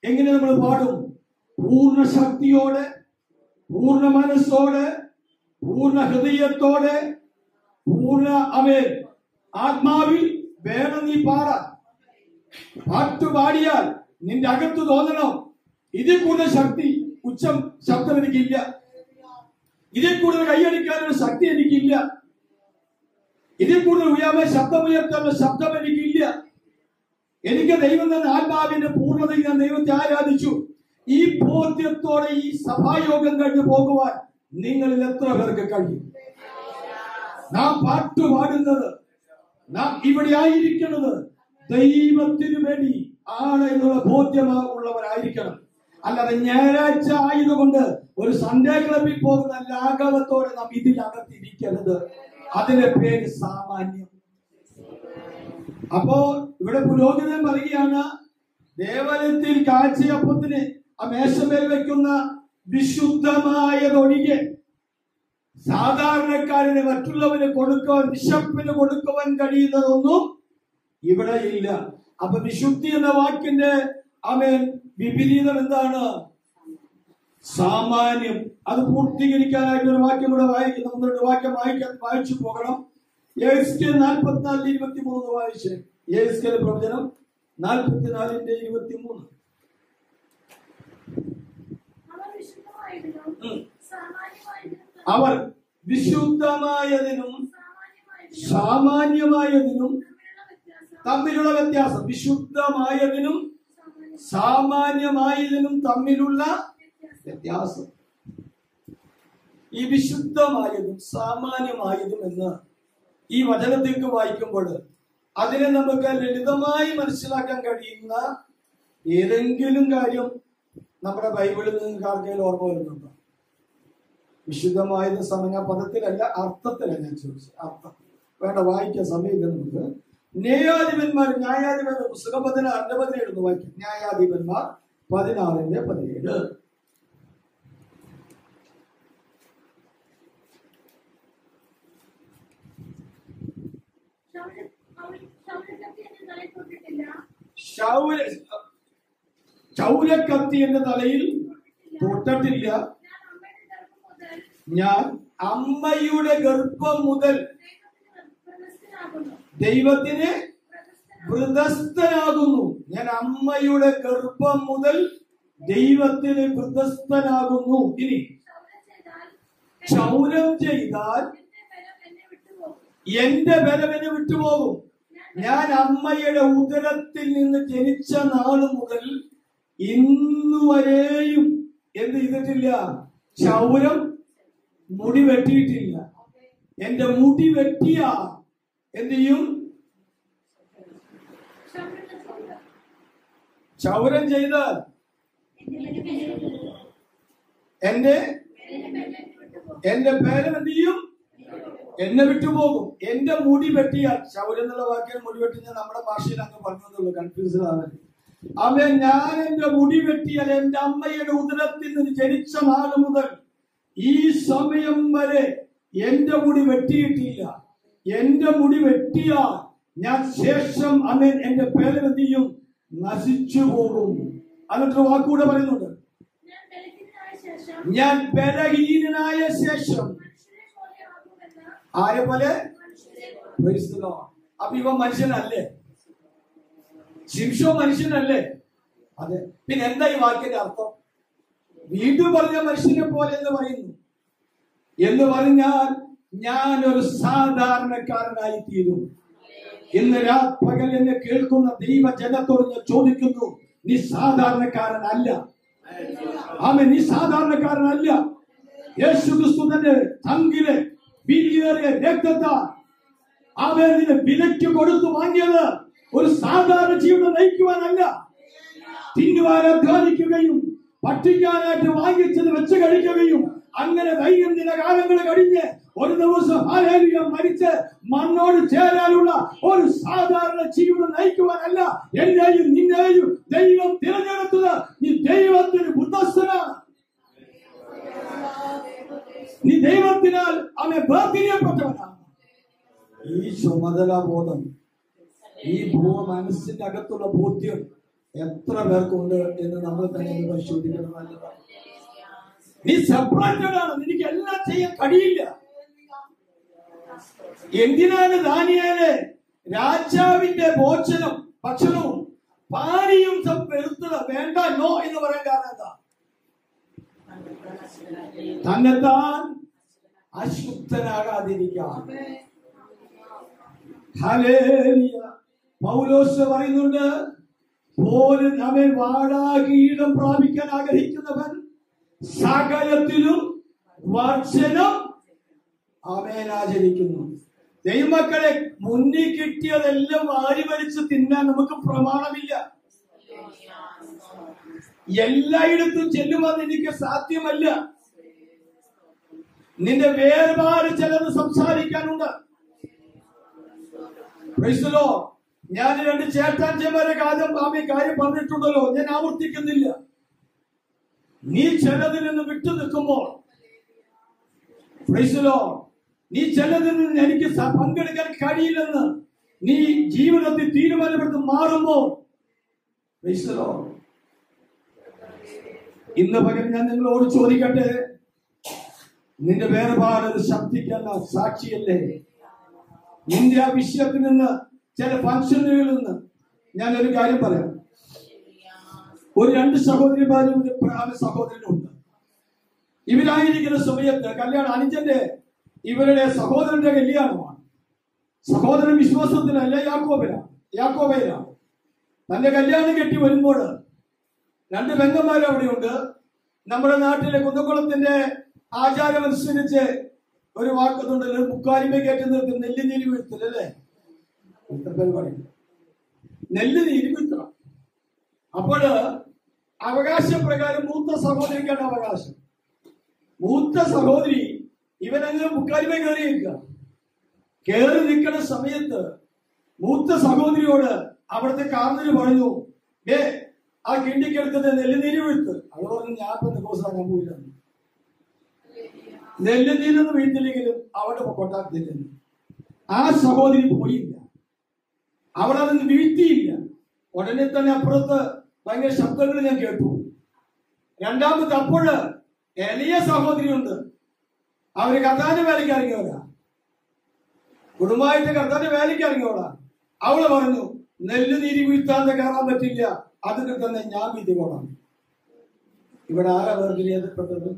എങ്ങനെ നമ്മൾ പാടും? പൂർണ്ണ ശക്തിയോടെ, പൂർണ്ണ മനസ്സോടെ, പൂർണ്ണ ഹൃദയത്തോടെ, പൂർണ്ണ ആത്മാവിൽ വേണം നീ പാടാൻ. പാട്ട് പാടിയാൽ നിന്റെ അകത്ത് തോന്നണം, ഇതിൽ കൂടുതൽ ശക്തി, ശബ്ദം എനിക്കില്ല, ഇതിൽ കൂടുതൽ കൈയടിക്കാനുള്ള ശക്തി എനിക്കില്ല, ഇതിൽ കൂടുതൽ ശബ്ദമുയർത്താനുള്ള ശബ്ദം എനിക്കില്ല. എനിക്ക് ദൈവം തന്ന ആത്മാവിന്റെ പൂർണ്ണതയിൽ ഞാൻ ദൈവത്തെ ആരാധിച്ചു. ഈ ബോധ്യത്തോടെ ഈ സഭായോഗം കഴിഞ്ഞ് പോകുവാൻ നിങ്ങളിൽ എത്ര പേർക്ക് കഴിയും? നാം പാട്ട് പാടുന്നത്, നാം ഇവിടെ ആയിരിക്കുന്നത് ദൈവത്തിനു വേണ്ടി ആണ് എന്നുള്ള ബോധ്യമുള്ളവരായിരിക്കണം. അല്ലാതെ ഞായറാഴ്ച ആയതുകൊണ്ട് ഒരു സൺഡേ ക്ലബിൽ പോകുന്ന ലാഘവത്തോടെ നാം ഇതിനകത്തിരിക്കരുത്. അതിന്റെ പേര് സാമാന്യം. അപ്പോ ഇവിടെ പുരോഹിതൻ പറയുകയാണ്, ദേവാലയത്തിൽ കാഴ്ചയപ്പത്തിന് ആ മേശമേൽ വെക്കുന്ന വിശുദ്ധമായതൊഴികെ സാധാരണക്കാരന് മറ്റുള്ളവന് കൊടുക്കുവാൻ, ബിഷപ്പിന് കൊടുക്കുവാൻ കഴിയുന്നതൊന്നും ഇവിടെ ഇല്ല. അപ്പൊ വിശുദ്ധി എന്ന വാക്കിന്റെ വിപരീതം എന്താണ്? സാമാന്യം. അത് പൂർത്തീകരിക്കാനായിട്ട് ഒരു വാക്യം കൂടെ വായിക്കുന്നു. മുന്നോട്ട് വാക്യം വായിച്ചു പോകണം. യെഹെസ്കേൽ 44:23 വായിച്ച്. യെഹെസ്കേൽ പ്രവചനം 44:23. അവർ വിശുദ്ധമായതിനും സാമാന്യമായതിനും തമ്മിലുള്ള വ്യത്യാസം. വിശുദ്ധമായതിനും സാമാന്യമായതിനും തമ്മിലുള്ള വ്യത്യാസം. ഈ വിശുദ്ധമായതും സാമാന്യമായതും എന്ന് ഈ വചനത്തിലേക്ക് വായിക്കുമ്പോൾ അതിനെ നമുക്ക് ലളിതമായി മനസ്സിലാക്കാൻ കഴിയുന്ന ഏതെങ്കിലും കാര്യം നമ്മുടെ ബൈബിളിൽ നിങ്ങൾക്ക് ആർക്കെങ്കിലും ഓർമ്മ വരുന്നുണ്ടോ? വിശുദ്ധമായത് സമയ പദത്തിലല്ല, അർത്ഥത്തിലല്ല ഞാൻ ചോദിച്ചത്. അർത്ഥം വേണ്ട, വായിക്കാൻ സമയമില്ല നമുക്ക്. ന്യായാധിപന്മാർ പുസ്തകം 16:17 വായിക്കും. ന്യായാധിപന്മാർ 16:17. ചൗരക്കത്തി എന്റെ തലയിൽ തൊട്ടിട്ടില്ല. ഞാൻ അമ്മയുടെ ഗർഭം മുതൽ ദൈവത്തിന് വൃതസ്ഥനാകുന്നു. ഞാൻ അമ്മയുടെ ഗർഭം മുതൽ ദൈവത്തിന് വൃതസ്ഥനാകുന്നു. ഇനി ക്ഷൗരം ചെയ്താൽ എന്റെ ബലം എന്നെ വിട്ടുപോകും. ഞാൻ അമ്മയുടെ ഉദരത്തിൽ നിന്ന് ജനിച്ച നാള് മുതൽ ഇന്നുവരെയും എന്ത് ചെയ്തിട്ടില്ല? ക്ഷൗരം, മുടി വെട്ടിയിട്ടില്ല. എന്റെ മുടി വെട്ടിയ എന്ത് ചെയ്യും? ക്ഷൗരം ചെയ്ത് എന്റെ ബലം എന്ത് ചെയ്യും? എന്നെ വിട്ടുപോകും. എന്റെ മുടി വെട്ടിയാൽ, ക്ഷൗരം എന്നുള്ള വാക്കിൽ മുടി വെട്ടിയാൽ നമ്മുടെ ഭാഷയിൽ അങ്ങ് പറഞ്ഞുള്ളൂ, കൺഫ്യൂസ്ഡ് ആവരുത്. അവൻ ഞാൻ എന്റെ മുടി വെട്ടിയാൽ എന്റെ അമ്മയുടെ ഉദരത്തിൽ നിന്ന് ജനിച്ച നാള് മുതൽ ഈ സമയം വരെ എന്റെ മുടി വെട്ടിയിട്ടില്ല. എന്റെ മുടി വെട്ടിയാൽ ഞാൻ ശേഷം അവൻ എന്റെ ബലം എന്ത് ചെയ്യും? നശിച്ചു പോകും. എന്നിട്ട് വാക്കുകൂടെ പറയുന്നുണ്ട്, ഞാൻ ബലഹീനനായ ശേഷം ആരെ പോലെ? അപ്പൊ ഇവ മനുഷ്യനല്ലേ? ശിംഷോ മനുഷ്യനല്ലേ? അതെ. പിന്നെ എന്താ ഈ വാക്കിന്റെ അർത്ഥം? വീണ്ടും പറഞ്ഞ മനുഷ്യനെ പോലെ എന്ന് പറയുന്നു. എന്ന് പറഞ്ഞാൽ ഞാൻ ഒരു സാധാരണക്കാരനായി തീരും. ഇന്ന് പകൽ എന്നെ കേൾക്കുന്ന ദൈവജനത്തോട് ഞാൻ ചോദിക്കുന്നു, നീ സാധാരണക്കാരനല്ല. ആമേൻ. നീ സാധാരണക്കാരനല്ല. യേശുക്രിസ്തു തന്റെ തങ്കിലെ വിലയേറിയ രക്തത്താൽ അവൻ നിന്നെ വിലയ്ക്ക് കൊടുത്തു വാങ്ങിയത് ഒരു സാധാരണ ജീവിതം നയിക്കുവാനല്ല. തിന്നുവാൻ അധ്വാനിക്കുകയും പട്ടിക്കാനായിട്ട് വാങ്ങിച്ചത് വെച്ച് കഴിക്കുകയും അങ്ങനെ ദൈനംദിന കാലങ്ങൾ കഴിഞ്ഞ് ഒരു ദിവസം ഹല്ലേലൂയ മരിച്ച് മണ്ണോട് ചേരാനുള്ള ഒരു സാധാരണ ജീവിതം നയിക്കുവാനല്ല എന്നെയും നിന്നെയും ദൈവം തിരഞ്ഞെടുത്തത്. നീ ദൈവത്തിന് വൃതസ്ഥനാണ്. നീ ദൈവത്തിനാൽ അവനെ വേർതിരിയപ്പെട്ടവനാണ്. ഈ ചുമതലാബോധം, ഈ മനസ്സിന്റെ അകത്തുള്ള ബോധ്യം എത്ര പേർക്കുണ്ട് എന്ന് നമ്മൾ തന്നെ പരിശോധിക്കണം. നല്ലതാണ്. നീ സെപ്പറേറ്റഡ് ആണ്. നിനക്ക് എല്ലാം ചെയ്യാൻ കഴിയില്ല. എന്തിനാണ് ദാനിയേല് രാജാവിന്റെ ഭക്ഷണവും പാനിയും വെറുത്തത് വേണ്ട, നോ എന്ന് പറയാൻ കാരണം എന്താ? തന്നെത്താൻ അശുദ്ധനാകാതിരിക്കാൻ. ഹല്ലേലൂയ. പൗലോസ് പറയുന്നുണ്ട്, പോലും അവൻ വാടാകീടം പ്രാപിക്കാൻ ആഗ്രഹിക്കുന്നവൻ സകലത്തിലും വർജനം അവൻ ആചരിക്കുന്നു. ദൈവമക്കളെ, മുന്നിൽ കിട്ടിയതെല്ലാം വാരി വലിച്ച് തിന്നാൻ നമുക്ക് പ്രമാണമില്ല. എല്ലായിടത്തും ചെല്ലുവാൻ എനിക്ക് സാധ്യമല്ല. നിന്റെ വേർപാട് ചിലത് സംസാരിക്കാനുണ്ട്. ഞാൻ 2 ചേട്ടാഞ്ചന്മാരെ കാര്യം പറഞ്ഞിട്ടുണ്ടല്ലോ, ഞാൻ ആവർത്തിക്കുന്നില്ല. നീ ചിലതിൽ നിന്ന് വിട്ടു നിൽക്കുമ്പോൾ, നീ ചിലതിൽ നിന്ന് എനിക്ക് പങ്കെടുക്കാൻ കഴിയില്ലെന്ന് നീ ജീവിതത്തിൽ തീരുമാനമെടുത്ത് മാറുമ്പോൾ, ഇന്ന് പകരം ഞാൻ നിങ്ങളോട് ചോദിക്കട്ടെ, നിന്റെ വേർപാട് ശബ്ദിക്കുന്ന സാക്ഷിയല്ലേ? നിന്റെ ആ വിഷയത്തിൽ നിന്ന്, ചില ഫംഗ്ഷനുകളിൽ നിന്ന് ഞാനൊരു കാര്യം പറയാം. ഒരു 2 സഹോദരിമാരും ഒരു സഹോദരനുണ്ട്. ഇവരായിരിക്കുന്ന സമയത്ത് കല്യാണം, അനുജന്റെ ഇവരുടെ സഹോദരന്റെ കല്യാണമാണ്. സഹോദരൻ വിശ്വാസത്തിലല്ല, യാക്കോബയിലാണ്. തന്റെ കല്യാണം കെട്ടി വരുമ്പോൾ 2 പെങ്ങന്മാരും അവിടെയുണ്ട്. നമ്മുടെ നാട്ടിലെ കുന്നംകുളത്തിന്റെ ആചാരമനുസരിച്ച് ഒരു വാക്കുന്നുണ്ടല്ലോ, മുക്കാലിമേ കയറ്റി നിർത്തി നെല്ല് നീരി വീഴ്ത്തലല്ലേ പരിപാടി, നെല്ല് നീരി വീഴ്ത്തണം. അപ്പോൾ അവകാശപ്രകാരം മൂത്ത സഹോദരിക്കാണ് അവകാശം. മൂത്ത സഹോദരി ഇവനങ്ങനെ മുക്കാലിമേ കയറി നിൽക്കുന്ന സമയത്ത് മൂത്ത സഹോദരിയോട് അവിടുത്തെ കാർന്നര് പറഞ്ഞു, ആ കിണ്ടിക്കെടുത്തത് നെല്ലുനീര് വീഴ്ത്ത്. അത് പറഞ്ഞു, ഞാൻ പെന്തക്കോസ്താക്കാൻ പോയില്ല. നെല്ലുനീരൊന്നും വീഴ്ത്തില്ലെങ്കിലും അവിടെ കൊണ്ടാക്കത്തില്ലെന്ന്. ആ സഹോദരി പോയില്ല, അവളതൊന്നും വീഴ്ത്തിയില്ല. ഉടനെ തന്നെ അപ്പുറത്ത് ഭയങ്കര ശബ്ദങ്ങൾ ഞാൻ കേട്ടു. രണ്ടാമത്തെ അപ്പോഴ് എളിയ സഹോദരിയുണ്ട്. അവര് കർത്താവിന്റെ വേലയ്ക്ക് ഇറങ്ങിയവരാ, കുടുംബമായിട്ട് കർത്താവിന്റെ വേലയ്ക്ക് ഇറങ്ങിയവരാ. അവള് പറഞ്ഞു, നെല്ല് നീരി വീഴ്ത്താതെ കയറാൻ പറ്റില്ല, അതിന് തന്നെ ഞാൻ വിധി പോകണം. ഇവിടെ ആരാ വേർതിരിയപ്പെട്ടത്?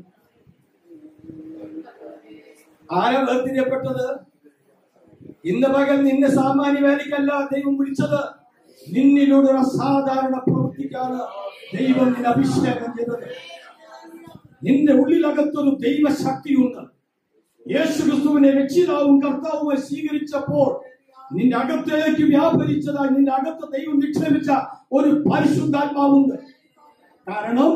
ആരാ വേർതിരിയപ്പെട്ടത്? ഇന്ന് പകൽ നിന്നെ സാമാന്യ വേലയ്ക്കല്ല ദൈവം വിളിച്ചത്. നിന്നിലൂടെ ഒരു അസാധാരണ പ്രവൃത്തിക്കാണ് ദൈവം നിന്നെ അഭിഷേകം ചെയ്തത്. നിന്റെ ഉള്ളിലകത്തൊരു ദൈവശക്തിയുണ്ട്. യേശു ക്രിസ്തുവിനെ രക്ഷിതാവും കർത്താവുമായി സ്വീകരിച്ചപ്പോൾ നിന്റെ അകത്തേക്ക് വ്യാപരിച്ചതായി നിന്റെ അകത്ത് ദൈവം നിക്ഷേപിച്ച ഒരു പരിശുദ്ധാത്മാവുണ്ട്. കാരണം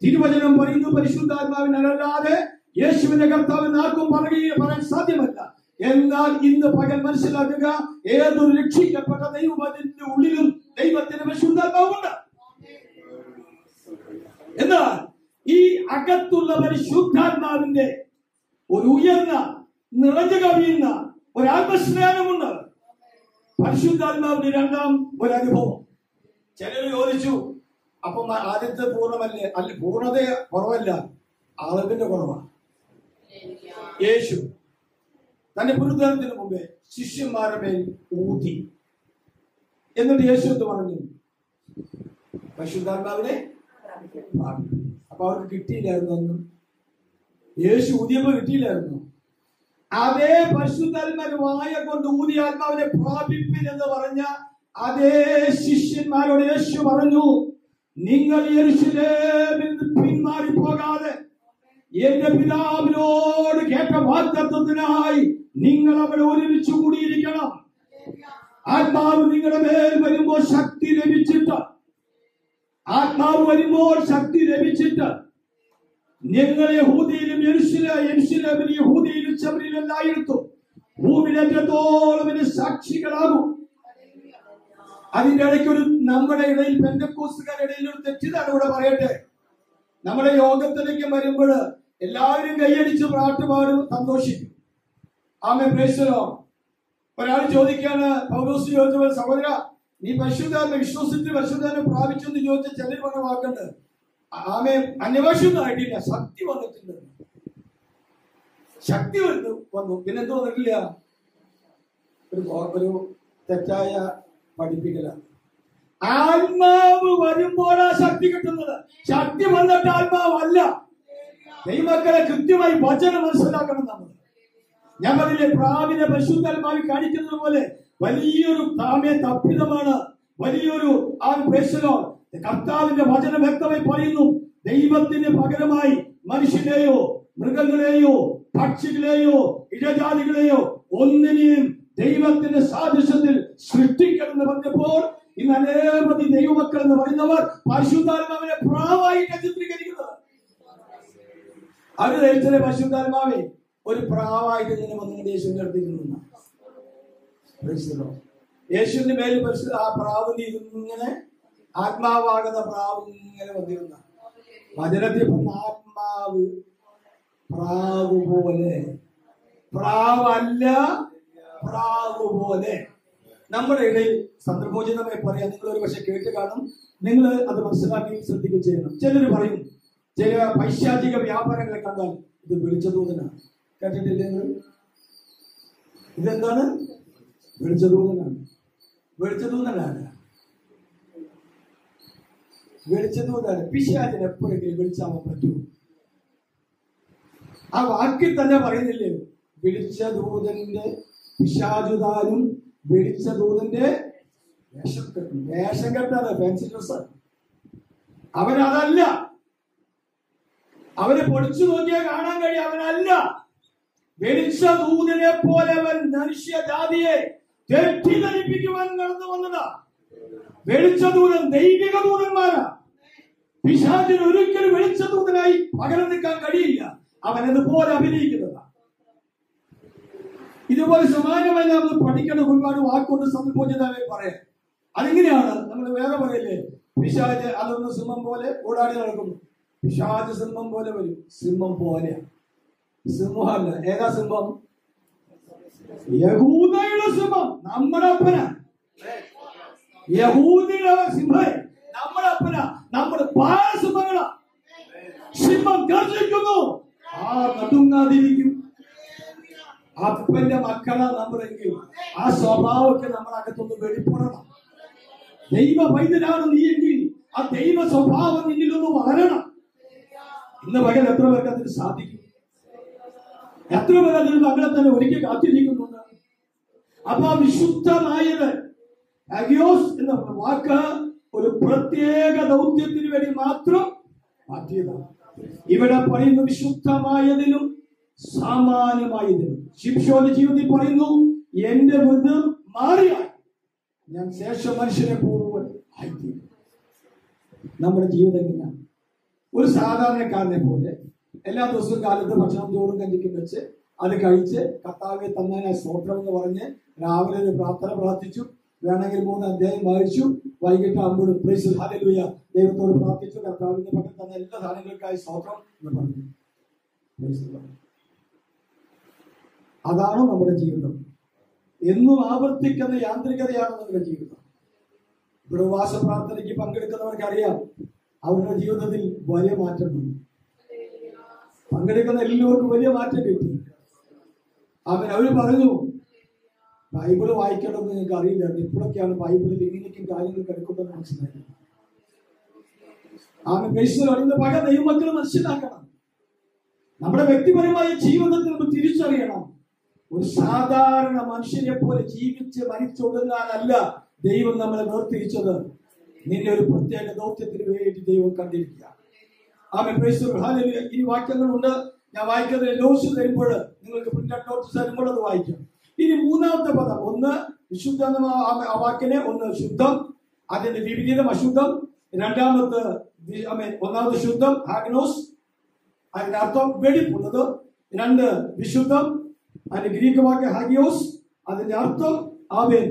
തിരുവചനം പറയുന്നു, പരിശുദ്ധാത്മാവിനല്ലാതെ യേശുവിന്റെ കർത്താവിന് ആർക്കും പറയാൻ സാധ്യമല്ല. എന്നാൽ ഇന്ന് പകൽ മനസ്സിലാക്കുക, ഏതൊരു രക്ഷിക്കപ്പെട്ട ദൈവത്തിന്റെ ഉള്ളിലും ദൈവത്തിന്റെ പരിശുദ്ധാത്മാവുണ്ട്. എന്നാൽ ഈ അകത്തുള്ള പരിശുദ്ധാത്മാവിന്റെ ഒരു ഉയർന്ന നിറഞ്ഞു കവിയുന്ന ഒരു ആത്മസ്നാനമുണ്ട്. പരിശുദ്ധാത്മാവിന്റെ രണ്ടാം ഒരു അനുഭവം. ചിലർ ചോദിച്ചു, അപ്പം ആദ്യത്തെ പൂർണ്ണമല്ലേ? അല്ല, പൂർണ്ണത കുറവല്ല, അളവിന്റെ കുറവാണ്. യേശു തന്റെ പുനരുദ്ധാനത്തിന് മുമ്പേ ശിഷ്യന്മാരുടെ മേൽ ഊതി. എന്നിട്ട് യേശു എന്ന് പറഞ്ഞു, പരിശുദ്ധാത്മാവിനെ. അപ്പൊ അവർക്ക് കിട്ടിയില്ലായിരുന്നു അന്ന്. യേശു ഊതിയപ്പോ കിട്ടിയില്ലായിരുന്നു. അതേ പരിശുദ്ധാത്മാവിന്റെ വായ കൊണ്ട് ഊതിയ ആത്മാവിനെ പ്രാപിപ്പിൻ എന്ന് പറഞ്ഞ അതേ ശിഷ്യന്മാരോട് യേശു പറഞ്ഞു, നിങ്ങൾ യെരൂശലേമിൽ നിന്ന് പിന്മാറി പോകാതെ എന്റെ പിതാവിനോട് കേട്ട വാഗ്ദത്തത്തിനായി നിങ്ങൾ അവിടെ ഒരുമിച്ച് കൂടിയിരിക്കണം. ആത്മാവ് നിങ്ങളുടെ മേൽ വരുമ്പോൾ ശക്തി ലഭിച്ചിട്ട്, ആത്മാവ് വരുമ്പോൾ ശക്തി ലഭിച്ചിട്ട് നിങ്ങൾ യഹൂദിയിലും യെരൂശലേമിലും യഹൂദിയിലും ശമരിയിലും എല്ലായിടത്തും ഭൂമിയിലേറ്റത്തോളം എന്റെ സാക്ഷികളാകും. അതിന്റെ ഇടയ്ക്ക് ഒരു നമ്മുടെ ഇടയിൽ പെന്തക്കോസ്തുകാരുടെ ഇടയിൽ ഒരു തെറ്റിദ്ധാരണ കൂടെ പറയട്ടെ. നമ്മുടെ യോഗത്തിലേക്ക് വരുമ്പോൾ എല്ലാവരും കൈയടിച്ച് പാട്ടുപാടും, സന്തോഷിക്കും. ആമേൻ, പ്രൈസ് ദി ലോർഡ്. ഒരാൾ ചോദിക്കാണ്, പൗലോസ് ചോദിച്ചപ്പോൾ, സഹോദര നീ പരിശുദ്ധാത്മ വിശ്വസിച്ച് പരിശുദ്ധാത്മ പ്രാപിച്ചെന്ന് ചോദിച്ച ചിലർ പറഞ്ഞ വാക്കുണ്ട്. ആമേൻ, അന്യഭാഷയൊന്നും ആയിട്ടില്ല, ശക്തി വന്നിട്ടുണ്ട്. ശക്തി വന്നു, പിന്നെന്തോ വന്നിട്ടില്ല, ഒരു തെറ്റായ പഠിപ്പിക്കലാണ്. ആത്മാവ് വരുമ്പോഴാ ശക്തി കിട്ടുന്നത്. ശക്തി വന്നിട്ട് ആത്മാവല്ല. ദൈവമക്കളെ കൃത്യമായി വചനം മനസ്സിലാക്കണം നമ്മൾ. ഞാൻ പറഞ്ഞില്ലേ, പ്രാവിനെ പരിശുദ്ധാത്മാവിൽ കാണിക്കുന്നത് പോലെ വലിയൊരു തപ്പിതമാണ്, വലിയൊരു കർത്താവിന്റെ വചനം വ്യക്തമായി പറയുന്നു. ദൈവത്തിന് പകരമായി മനുഷ്യനെയോ മൃഗങ്ങളെയോ പക്ഷികളെയോ ഇഴജാതികളെയോ ഒന്നിനെയും ദൈവത്തിന്റെ സാദൃശ്യത്തിൽ സൃഷ്ടിക്കണമെന്ന് പറഞ്ഞപ്പോൾ ഇന്ന് അനേകം ദൈവമക്കൾ എന്ന് പറയുന്നവർ പരിശുദ്ധാത്മാവിനെ പ്രാവായിട്ടാണ് ചിത്രീകരിക്കുന്നത്. അവര് ധരിച്ചത് പരിശുദ്ധാത്മാവെ ഒരു പ്രാവായിട്ട് ഇങ്ങനെ വന്നിട്ട് യേശുവിന്റെ അടുത്തിരുന്നു. യേശുവിന്റെ മേൽ ആ പ്രാവ് ഇങ്ങനെ ആത്മാവാകുന്ന പ്രാവ് ഇങ്ങനെ വന്നിരുന്ന വചനത്തിൽ ആത്മാവ് പ്രാവ് പോലെ, പ്രാവല്ല പ്രാവ് പോലെ. നമ്മുടെ ഇടയിൽ സന്ദർഭോചിതമായി പറയാം, നിങ്ങൾ ഒരു പക്ഷെ കേട്ട് കാണും, നിങ്ങൾ അത് മനസ്സിലാക്കി ശ്രദ്ധിക്കുകയും ചെയ്യണം. ചിലർ പറയും, ചില പൈശാചിക വ്യാപാരങ്ങളെ കണ്ടാൽ ഇത് വെളിച്ചദൂതനാണ്. കേട്ടിട്ടില്ലേ? ഇതെന്താണ്? വെളിച്ചദൂതനാണ്. വെളിച്ചദൂതനാണ്. വെളിച്ചദൂതനാണ്. പിശാചിന് എപ്പോഴെങ്കിലും വെളിച്ചാവാൻ പറ്റൂ? ആ വാക്കിൽ തന്നെ പറയുന്നില്ലേ, വെളിച്ചദൂതന്റെ പിശാചുതാനും വെളിച്ചദൂതന്റെ വേഷം കെട്ടാണ്, ഫാൻസി ഡ്രസ്. അവനതല്ല. അവനെ പൊടിച്ചു നോക്കിയാൽ കാണാൻ കഴിയും, അവനല്ല. വെളിച്ചദൂതനെ പോലെ അവൻ മനുഷ്യജാതിയെ തെറ്റിദ്ധരിപ്പിക്കുവാൻ നടന്നു വന്നതാ. വെളിച്ചദൂതൻ ദൈവിക ദൂതന്മാരാ. പിശാചിന് ഒരിക്കലും വെളിച്ചദൂതനായി പകരം നിൽക്കാൻ കഴിയില്ല. അവൻ അതുപോലെ അഭിനയിക്കുന്നതാ. ഇതുപോലെ സമാനമായി നമ്മൾ പഠിക്കേണ്ട ഒരുപാട് വാക്കുകൊണ്ട് സന്ദർഭോചിതമായി പറയാം. അതെങ്ങനെയാണ്? നമ്മൾ വേറെ പറയില്ലേ, പിശാച് അതൊന്ന് സിംഹം പോലെ ഓടാടി നടക്കുന്നു. പിശാച് സിംഹം പോലെ വരും. സിംഹം പോലെ, സിംഹമല്ല. ഏതാ സിംഹം? യഹൂദയുടെ സിംഹം, നമ്മുടെ അപ്പന. യഹൂദിയുടെ സിംഹം നമ്മുടെ അപ്പന. നമ്മുടെ ബാലസിംഹങ്ങളാ. സിംഹം ഗർജിക്കുന്നു, ആ നടുങ്ങാതിരിക്കും. അപ്പന്റെ മക്കളാ നമ്മളെങ്കിൽ ആ സ്വഭാവമൊക്കെ നമ്മുടെ അകത്തൊന്ന് വെളിപ്പെടണം. ദൈവ പൈതലാണ് നീ എങ്കിൽ ആ ദൈവ സ്വഭാവം നിന്നിലൊന്ന് വളരണം. ഇന്ന് പകൽ എത്ര പേർക്ക് അതിന് സാധിക്കും? എത്ര പേർ അതിന് തങ്ങളെ തന്നെ ഒരിക്കൽ കാത്തിരിക്കുന്നുണ്ട്? അപ്പൊ വിശുദ്ധമായത് അഗിയോസ് എന്ന വാക്ക് ഒരു പ്രത്യേക ദൗത്യത്തിന് വേണ്ടി മാത്രം മാറ്റിയതാണ്. ഇവിടെ പറയുന്ന വിശുദ്ധമായതിനും സാമാന്യമായതിനും. ശിംശോന്റെ ജീവിതത്തിൽ പറയുന്നു, എന്റെ വൃദ്ധം മാറിയാൽ ഞാൻ ശേഷം മനുഷ്യനെ പോലെ ആയിത്തീരും. നമ്മുടെ ജീവിതം എങ്ങനെയാണ്? ഒരു സാധാരണക്കാരനെ പോലെ എല്ലാ ദിവസവും കാലത്ത് ഭക്ഷണം ചോറും കഞ്ഞിക്കും വെച്ച് അത് കഴിച്ച് കർത്താവെ തന്നതിനായി സ്തോത്രം എന്ന് പറഞ്ഞ് രാവിലെ ഒരു പ്രാർത്ഥന പ്രാർത്ഥിച്ചു, വേണമെങ്കിൽ 3 അധ്യായം വായിച്ചു, വൈകിട്ട് ആകുമ്പോൾ പ്രൈസ് ഹല്ലേലൂയ ദൈവത്തോട് പ്രാർത്ഥിച്ചു, കർത്താവിന്റെ പക്കൽ തന്ന എല്ലാ സാധനങ്ങൾക്കായി സ്തോത്രം എന്ന് പറഞ്ഞു. അതാണ് നമ്മുടെ ജീവിതം. എന്നും ആവർത്തിക്കുന്ന യാന്ത്രികതയാണ് നമ്മുടെ ജീവിതം. ഇവിടെ ഉപവാസ പ്രാർത്ഥനയ്ക്ക് പങ്കെടുക്കുന്നവർക്ക് അറിയാം, അവരുടെ ജീവിതത്തിൽ വലിയ മാറ്റമുണ്ട്. പങ്കെടുക്കുന്ന എല്ലാവർക്കും വലിയ മാറ്റം കിട്ടി. അവര് പറഞ്ഞു, ബൈബിള് വായിക്കണമെന്ന് നിങ്ങൾക്ക് അറിയില്ലായിരുന്നു, ഇപ്പോഴൊക്കെയാണ് ബൈബിളിൽ ഇങ്ങനെയൊക്കെ കാര്യങ്ങൾ കിടക്കുന്നതെന്ന് മനസ്സിലാക്കി. ഇന്ന് പല ദൈവമക്കൾ മനസ്സിലാക്കണം. നമ്മുടെ വ്യക്തിപരമായ ജീവിതത്തിൽ നമ്മൾ തിരിച്ചറിയണം, ഒരു സാധാരണ മനുഷ്യനെ പോലെ ജീവിച്ച് മരിച്ചൊടുങ്ങാനല്ല ദൈവം നമ്മളെ വേർതിരിച്ചത്. നിന്നെ ഒരു പ്രത്യേക ദൗത്യത്തിന് വേണ്ടി ദൈവം കണ്ടിരിക്കുക. ഈ വാക്യങ്ങളുണ്ട്, ഞാൻ വായിക്കുന്നത് നോട്ട്സ് തരുമ്പോൾ നിങ്ങൾക്ക് പ്രിന്റ് നോട്ട്സ് തരുമ്പോൾ അത് വായിക്കാം. ഇനി മൂന്നാമത്തെ പദം, ഒന്ന് വിശുദ്ധ ആ വാക്കിന്, ഒന്ന് ശുദ്ധം, അതിന്റെ വിപരീതം അശുദ്ധം. രണ്ടാമത്തെ ഒന്നാമത് ശുദ്ധം ഹാഗ്നോസ്, അതിന്റെ അർത്ഥം വെടിപ്പുള്ളത്. 2 വിശുദ്ധം, അതിന്റെ ഗ്രീക്ക് വാക്ക് ഹാഗിയോസ്, അതിന്റെ അർത്ഥം അവൻ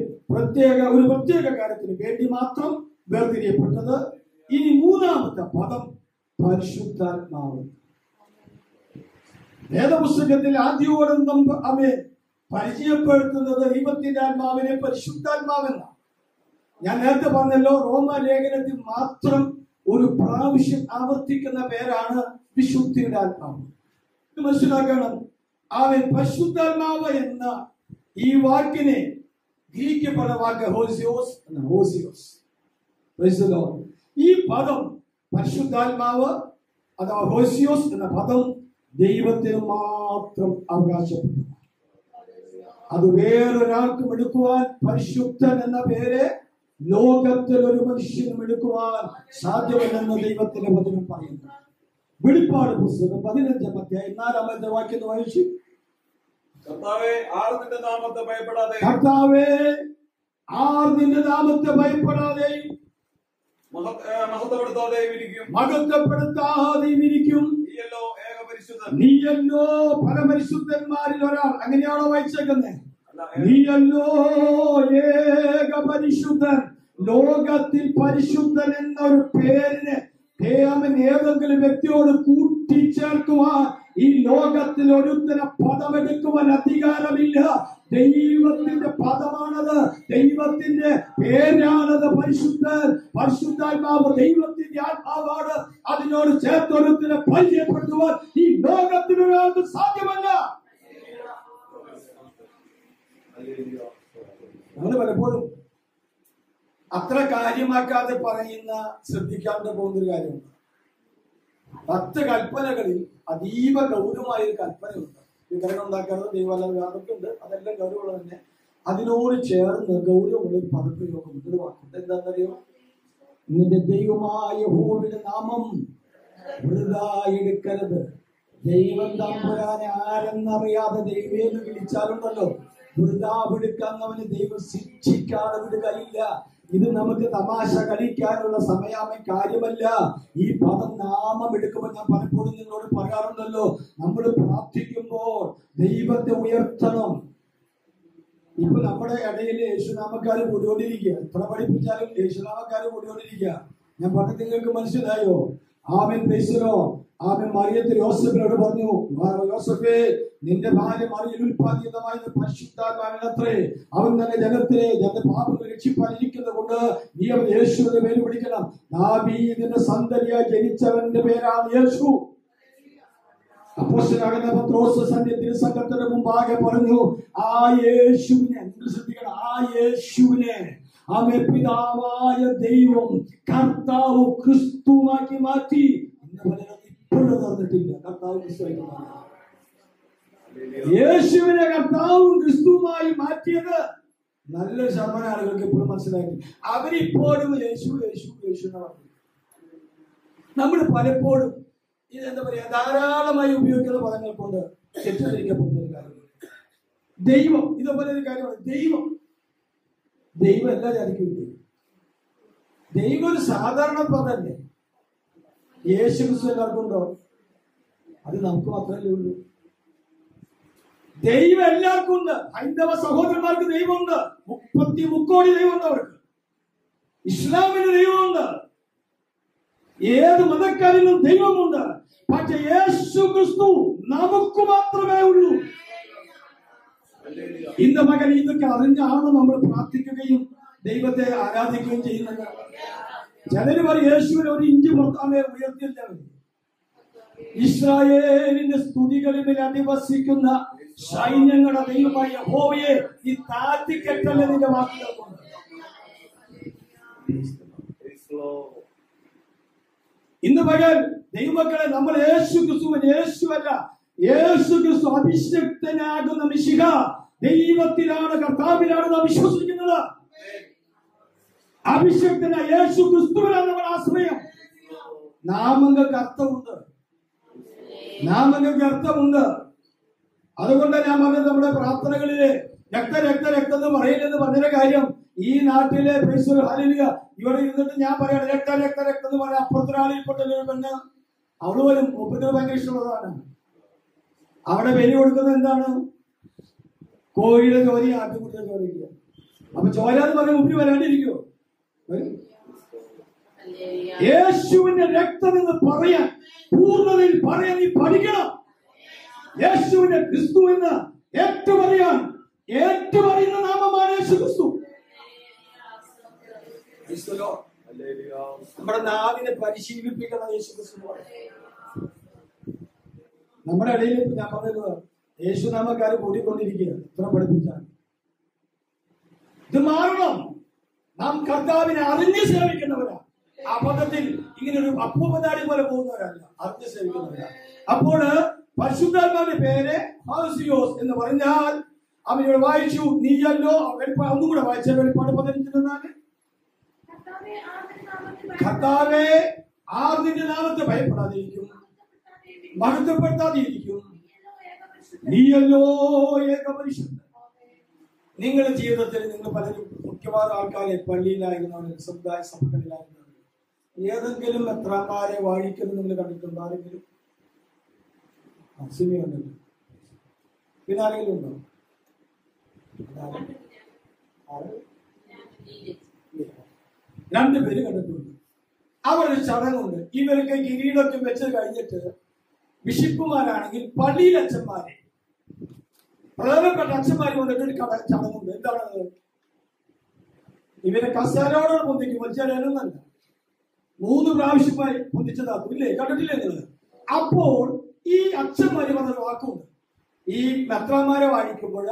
ഒരു പ്രത്യേക കാര്യത്തിന് വേണ്ടി മാത്രം വേർതിരിയപ്പെട്ടത്. ഇനി മൂന്നാമത്തെ പദം പരിശുദ്ധാത്മാവ്. വേദപുസ്തകത്തിൽ ആദ്യോടൊന്നും അവൻ പരിചയപ്പെടുത്തുന്നത് ദൈവത്തിന്റെ ആത്മാവിനെ പരിശുദ്ധാത്മാവെന്നാണ്. ഞാൻ നേരത്തെ പറഞ്ഞല്ലോ, റോമാലേഖനത്തിൽ മാത്രം ഒരു പ്രാവശ്യം ആവർത്തിക്കുന്ന പേരാണ് വിശുദ്ധിയുടെ ആത്മാവ്. മനസ്സിലാക്കണം, അവൻ പരിശുദ്ധാത്മാവ് എന്ന ഈ വാക്കിനെ ഗ്രീക്ക് പദ വാക്ക് ഹോസിയോസ്. ഈ പദം പരിശുദ്ധാത്മാവ് അഥവാ ഹോസിയോസ് എന്ന പദം ദൈവത്തിന് മാത്രം അവകാശപ്പെട്ടു. അത് വേറൊരാൾക്കും എടുക്കുവാൻ, പരിശുദ്ധൻ എന്ന പേര് ലോകത്തിൽ ഒരു മനുഷ്യനും എടുക്കുവാൻ സാധ്യമല്ലെന്ന് ദൈവത്തിന്റെ വചനം പറയുന്നു. വെളിപ്പാട് പുസ്തകം 15-ാം അധ്യായം 4-ാമത്തെ വാക്യം വായിച്ചു. കർത്താവേ, ആർ നിന്റെ നാമത്തെ ഭയപ്പെടാതെ മഹത്വപ്പെടുത്താതെയും ഇരിക്കും. നീയല്ലോ പരമപരിശുദ്ധന്മാരിൽ ഒരാൾ. അങ്ങനെയാണോ വായിച്ചേക്കുന്നത്? നീയല്ലോ ഏക പരിശുദ്ധൻ. ലോകത്തിൽ പരിശുദ്ധൻ എന്നൊരു പേരിന് അവൻ ഏതെങ്കിലും വ്യക്തിയോട് കൂട്ടിച്ചേർക്കുവാൻ ഈ ലോകത്തിൽ ഒരുത്തനെ പദമെടുക്കുവാൻ അധികാരമില്ല. ദൈവത്തിന്റെ പദമാണത്, ദൈവത്തിന്റെ പേരാണത് പരിശുദ്ധൻ. പരിശുദ്ധാത്മാവ് ദൈവത്തിന്റെ ആത്മാവാണ്. അതിനോട് ചേർത്തൊരുത്തിനെ പരിചയപ്പെടുത്തുവാൻ ഈ ലോകത്തിനൊരാൾക്ക് സാധ്യമല്ല. നമ്മൾ പലപ്പോഴും അത്ര കാര്യമാക്കാതെ പറയുന്ന, ശ്രദ്ധിക്കാതെ പോകുന്നൊരു കാര്യമുണ്ട്. 10 കൽപ്പനകളിൽ അതീവ ഗൗരവമായ ഒരു കൽപ്പനയുണ്ട്. വിഗ്രഹം ഉണ്ടാക്കാതെ ദൈവാലയം അതൊക്കെ ഉണ്ട്, അതെല്ലാം ഗൗരവമുള്ള തന്നെ. അതിനോട് ചേർന്ന് ഗൗരവമുള്ള ഒരു പദപ്രയോഗമുണ്ട്, ഒരു വാക്കുണ്ട്. എന്താണെന്നറിയോ? നിന്റെ ദൈവമായ യഹോവയുടെ നാമം വൃഥാ എടുക്കരുത്. ദൈവം തമ്പുരാനെ ആരെന്നറിയാതെ ദൈവേന്ന് വിളിച്ചാലുണ്ടല്ലോ, വൃഥാ എടുക്കുന്നവന് ദൈവം ശിക്ഷിക്കാതെ വിടുകയില്ല. ഇത് നമുക്ക് തമാശ കളിക്കാനുള്ള സമയമേ കാര്യമല്ല. ഈ പദം നാമം എടുക്കുമ്പോൾ ഞാൻ പലപ്പോഴും നിങ്ങളോട് പറയാറുണ്ടല്ലോ, നമ്മൾ പ്രാർത്ഥിക്കുമ്പോൾ ദൈവത്തെ ഉയർത്തണം. ഇപ്പൊ നമ്മുടെ ഇടയിൽ യേശുനാമക്കാര് കൂടിക്കൊണ്ടിരിക്കുക. എത്ര പഠിപ്പിച്ചാലും യേശുനാമക്കാര് കൂടിക്കൊണ്ടിരിക്കുക. ഞാൻ പറഞ്ഞത് നിങ്ങൾക്ക് മനസ്സിലായോ? ആമേൻ, പ്രൈസലോ. ആമേൻ. മറിയത്തിൽ യോസഫിനോട് പറഞ്ഞു, യോസഫേ, നിന്റെ ഭാര്യ മറിയൽ ഉൽപ്പാദിതമായത് പരിശുദ്ധാത്മാവിനത്രേ. അവൻ തന്നെ ജനത്തിലെ പാപങ്ങൾ രക്ഷിപ്പാനിരിക്കുന്നത് കൊണ്ട് നീ അവൻ യേശുവിന്റെ പേര് വിളിക്കണം. ദാവീദിന്റെ സന്തതിയായി ജനിച്ചവന്റെ പേരാണ് യേശു. അപ്പോസ്തലനാകുന്ന പത്രോസ് തിരുസംഘത്തിന്റെ മുമ്പാകെ പറഞ്ഞു, ആ യേശുവിനെ, നിങ്ങൾ ശ്രദ്ധിക്കണം, ആ യേശുവിനെ ആമേ പിതാവായ ദൈവം കർത്താവ് ക്രിസ്തുവാക്കി മാറ്റി. ഇന്ന് പലരും ഇപ്പോഴും പറഞ്ഞിട്ടില്ല കർത്താവ് ക്രിസ്തുവാക്കി മാറ്റി. യേശുവിനെ കർത്താവും ക്രിസ്തുവുമായി മാറ്റിയത് നല്ലൊരു ശതമാനം ആളുകൾക്ക് ഇപ്പോഴും മനസ്സിലാക്കി. അവരിപ്പോഴും യേശു യേശു യേശു എന്ന് പറഞ്ഞു. നമ്മൾ പലപ്പോഴും ഇതെന്താ പറയാ, ധാരാളമായി ഉപയോഗിക്കുന്ന പദങ്ങൾ കൊണ്ട് തെറ്റിദ്ധരിക്കപ്പെടുന്ന ഒരു കാര്യമാണ് ദൈവം. ഇതുപോലെ ഒരു കാര്യമാണ് ദൈവം. ദൈവം എല്ലാ ജാതിക്കും ഇല്ല. ദൈവം ഒരു സാധാരണ പദമല്ലേ. യേശു ക്രിസ്തു എല്ലാവർക്കും ഉണ്ടോ? അത് നമുക്ക് മാത്രമല്ലേ ഉള്ളൂ. ദൈവം എല്ലാവർക്കും ഉണ്ട്. ഹൈന്ദവ സഹോദരന്മാർക്ക് ദൈവമുണ്ട്. 33 കോടി ദൈവമുണ്ട് അവർക്ക്. ഇസ്ലാമിന് ദൈവമുണ്ട്. ഏത് മതക്കാരിലും ദൈവമുണ്ട്. പക്ഷെ യേശു ക്രിസ്തു നമുക്ക് മാത്രമേ ഉള്ളൂ. ഇന്ന് മകൻ ഇതൊക്കെ അറിഞ്ഞാണ് നമ്മൾ പ്രാർത്ഥിക്കുകയും ദൈവത്തെ ആരാധിക്കുകയും ചെയ്യുന്നത്. ചിലര് പറയും യേശുവിനെ ഒരു ഇഞ്ച് പുറത്താമേ ഉയർത്തില്ല. ഇസ്രായേലിന്റെ സ്തുതികളിൽ അധിവസിക്കുന്ന സൈന്യങ്ങളുടെ ദൈവമായ യഹോവയെ ഈ താഴ്ത്തിക്കെട്ടല്ലേ നിന്റെ വാക്കുകൾ കൊണ്ട്. ഇന്ന് പകൽ ദൈവമക്കളെ, നമ്മൾ യേശു ക്രിസ്തുവിന്, യേശുവല്ല, യേശു ക്രിസ്തു അഭിഷക്തനാകുന്ന മിശിഹ ദൈവത്തിലാണ്, കർത്താവിലാണ് നാം വിശ്വസിക്കുന്നത്. അഭിഷക്തനായ യേശു ക്രിസ്തുവിനാണ് നമ്മുടെ ആശ്രയം. നാമങ്ങൾക്ക് അർത്ഥമുണ്ട്, നാമങ്ങൾക്ക് അർത്ഥമുണ്ട്. അതുകൊണ്ട് ഞാൻ പറഞ്ഞത് നമ്മുടെ പ്രാർത്ഥനകളില് രക്ത രക്ത രക്തം എന്ന് പറയില്ലെന്ന് പറഞ്ഞ കാര്യം, ഈ നാട്ടിലെ ഹല്ലേലൂയ ഇവിടെ ഇരുന്നിട്ട് ഞാൻ പറയണം രക്ത രക്ത രക്തം എന്ന് പറയാം. അപ്പുറത്തൊരാളിൽപ്പെട്ട ഒരു പെണ്ണ്, അവള് പോലും മുപ്പത്തിന് ഭയങ്കര ഇഷ്ടമുള്ളതാണ്. അവിടെ ബലി കൊടുക്കുന്നത് എന്താണ്? കോഴിയുടെ ചോര, ആട്ടുകുട്ടിയുടെ ചോരയില്ല. അപ്പൊ ചോര എന്ന് പറഞ്ഞാൽ മുമ്പിൽ വരാണ്ടിരിക്കുവോ? യേശുവിന്റെ രക്തം എന്ന് പറയാൻ, പൂർണ്ണതയിൽ പറയാൻ നീ പഠിക്കണം. യേശുവിന്റെ ക്രിസ്തു എന്ന് ഏറ്റുപറയാൻ, ഏറ്റുപറയുന്ന നാമമാണ് യേശു ക്രിസ്തു. നമ്മുടെ നാവിനെ പരിശീലിപ്പിക്കണം യേശു ക്രിസ്തു. നമ്മുടെ ഇടയിൽ ഞാൻ പറഞ്ഞത് യേശു നാമക്കാര് കൂടിക്കൊണ്ടിരിക്കുക. ഇത്ര പഠിപ്പിച്ചാൽ ഇത് മാറണം. നാം കർത്താവിനെ അറിഞ്ഞ് സേവിക്കുന്നവരാ. അബദ്ധത്തിൽ ഇങ്ങനെ ഒരു അപ്പൂപ്പനാടി പോലെ പോകുന്നവരല്ല, അറിഞ്ഞ് സേവിക്കുന്നവരാ. അപ്പോൾ പരിശുദ്ധാത്മാവിന്റെ പേര് ഹോസിയോസ് എന്ന് പറഞ്ഞാൽ അവനോട് വായിച്ചു, നീയല്ലോ. ഒന്നും കൂടെ വായിച്ച വെളിപ്പാട് 15:4, കർത്താവേ ആർന്നിന്റെ നാമത്തെ ഭയപ്പെടാതിരിക്കും, മഹത്വപ്പെടുത്താതിരിക്കും, നീയല്ലോ ഏകപരിശുദ്ധൻ. നിങ്ങളുടെ ജീവിതത്തിൽ നിങ്ങൾ പലരും മിക്കവാറും ആൾക്കാരെ പള്ളിയിലായിരുന്നവർ, സമുദായ സഭകളിലായിരുന്നവർ, ഏതെങ്കിലും മെത്രാന്മാരെ വാഴിക്കുന്നത് നിങ്ങൾ കണ്ടിട്ടുണ്ടോ? ആരെങ്കിലും? സിമി കണ്ടല്ലോ. പിന്നെ ആരെങ്കിലും ഉണ്ടോ? രണ്ടുപേര് കണ്ടിട്ടുണ്ട്. അവരുടെ ചടങ്ങുണ്ട്. ഇവരൊക്കെ കിരീടത്തിൽ വെച്ച് കഴിഞ്ഞിട്ട് ബിഷപ്പുമാരാണെങ്കിൽ പള്ളിയിലെ അച്ഛന്മാരെ, പ്രധാനപ്പെട്ട അച്ഛന്മാര് വന്നിട്ട് ഒരു ചടങ്ങുണ്ട്. എന്താണത്? ഇവരെ കസേരയോടെ പൊന്തിക്കും. വലിച്ചാലൊന്നല്ല, 3 പ്രാവശ്യമായി പൊന്തിച്ചതാക്കും. ഇല്ലേ? കണ്ടിട്ടില്ലേ നിങ്ങൾ? അപ്പോൾ ഈ അച്ഛന്മാര് പറഞ്ഞൊരു വാക്കുണ്ട്. ഈ മെത്രാന്മാരെ വാഴിക്കുമ്പോൾ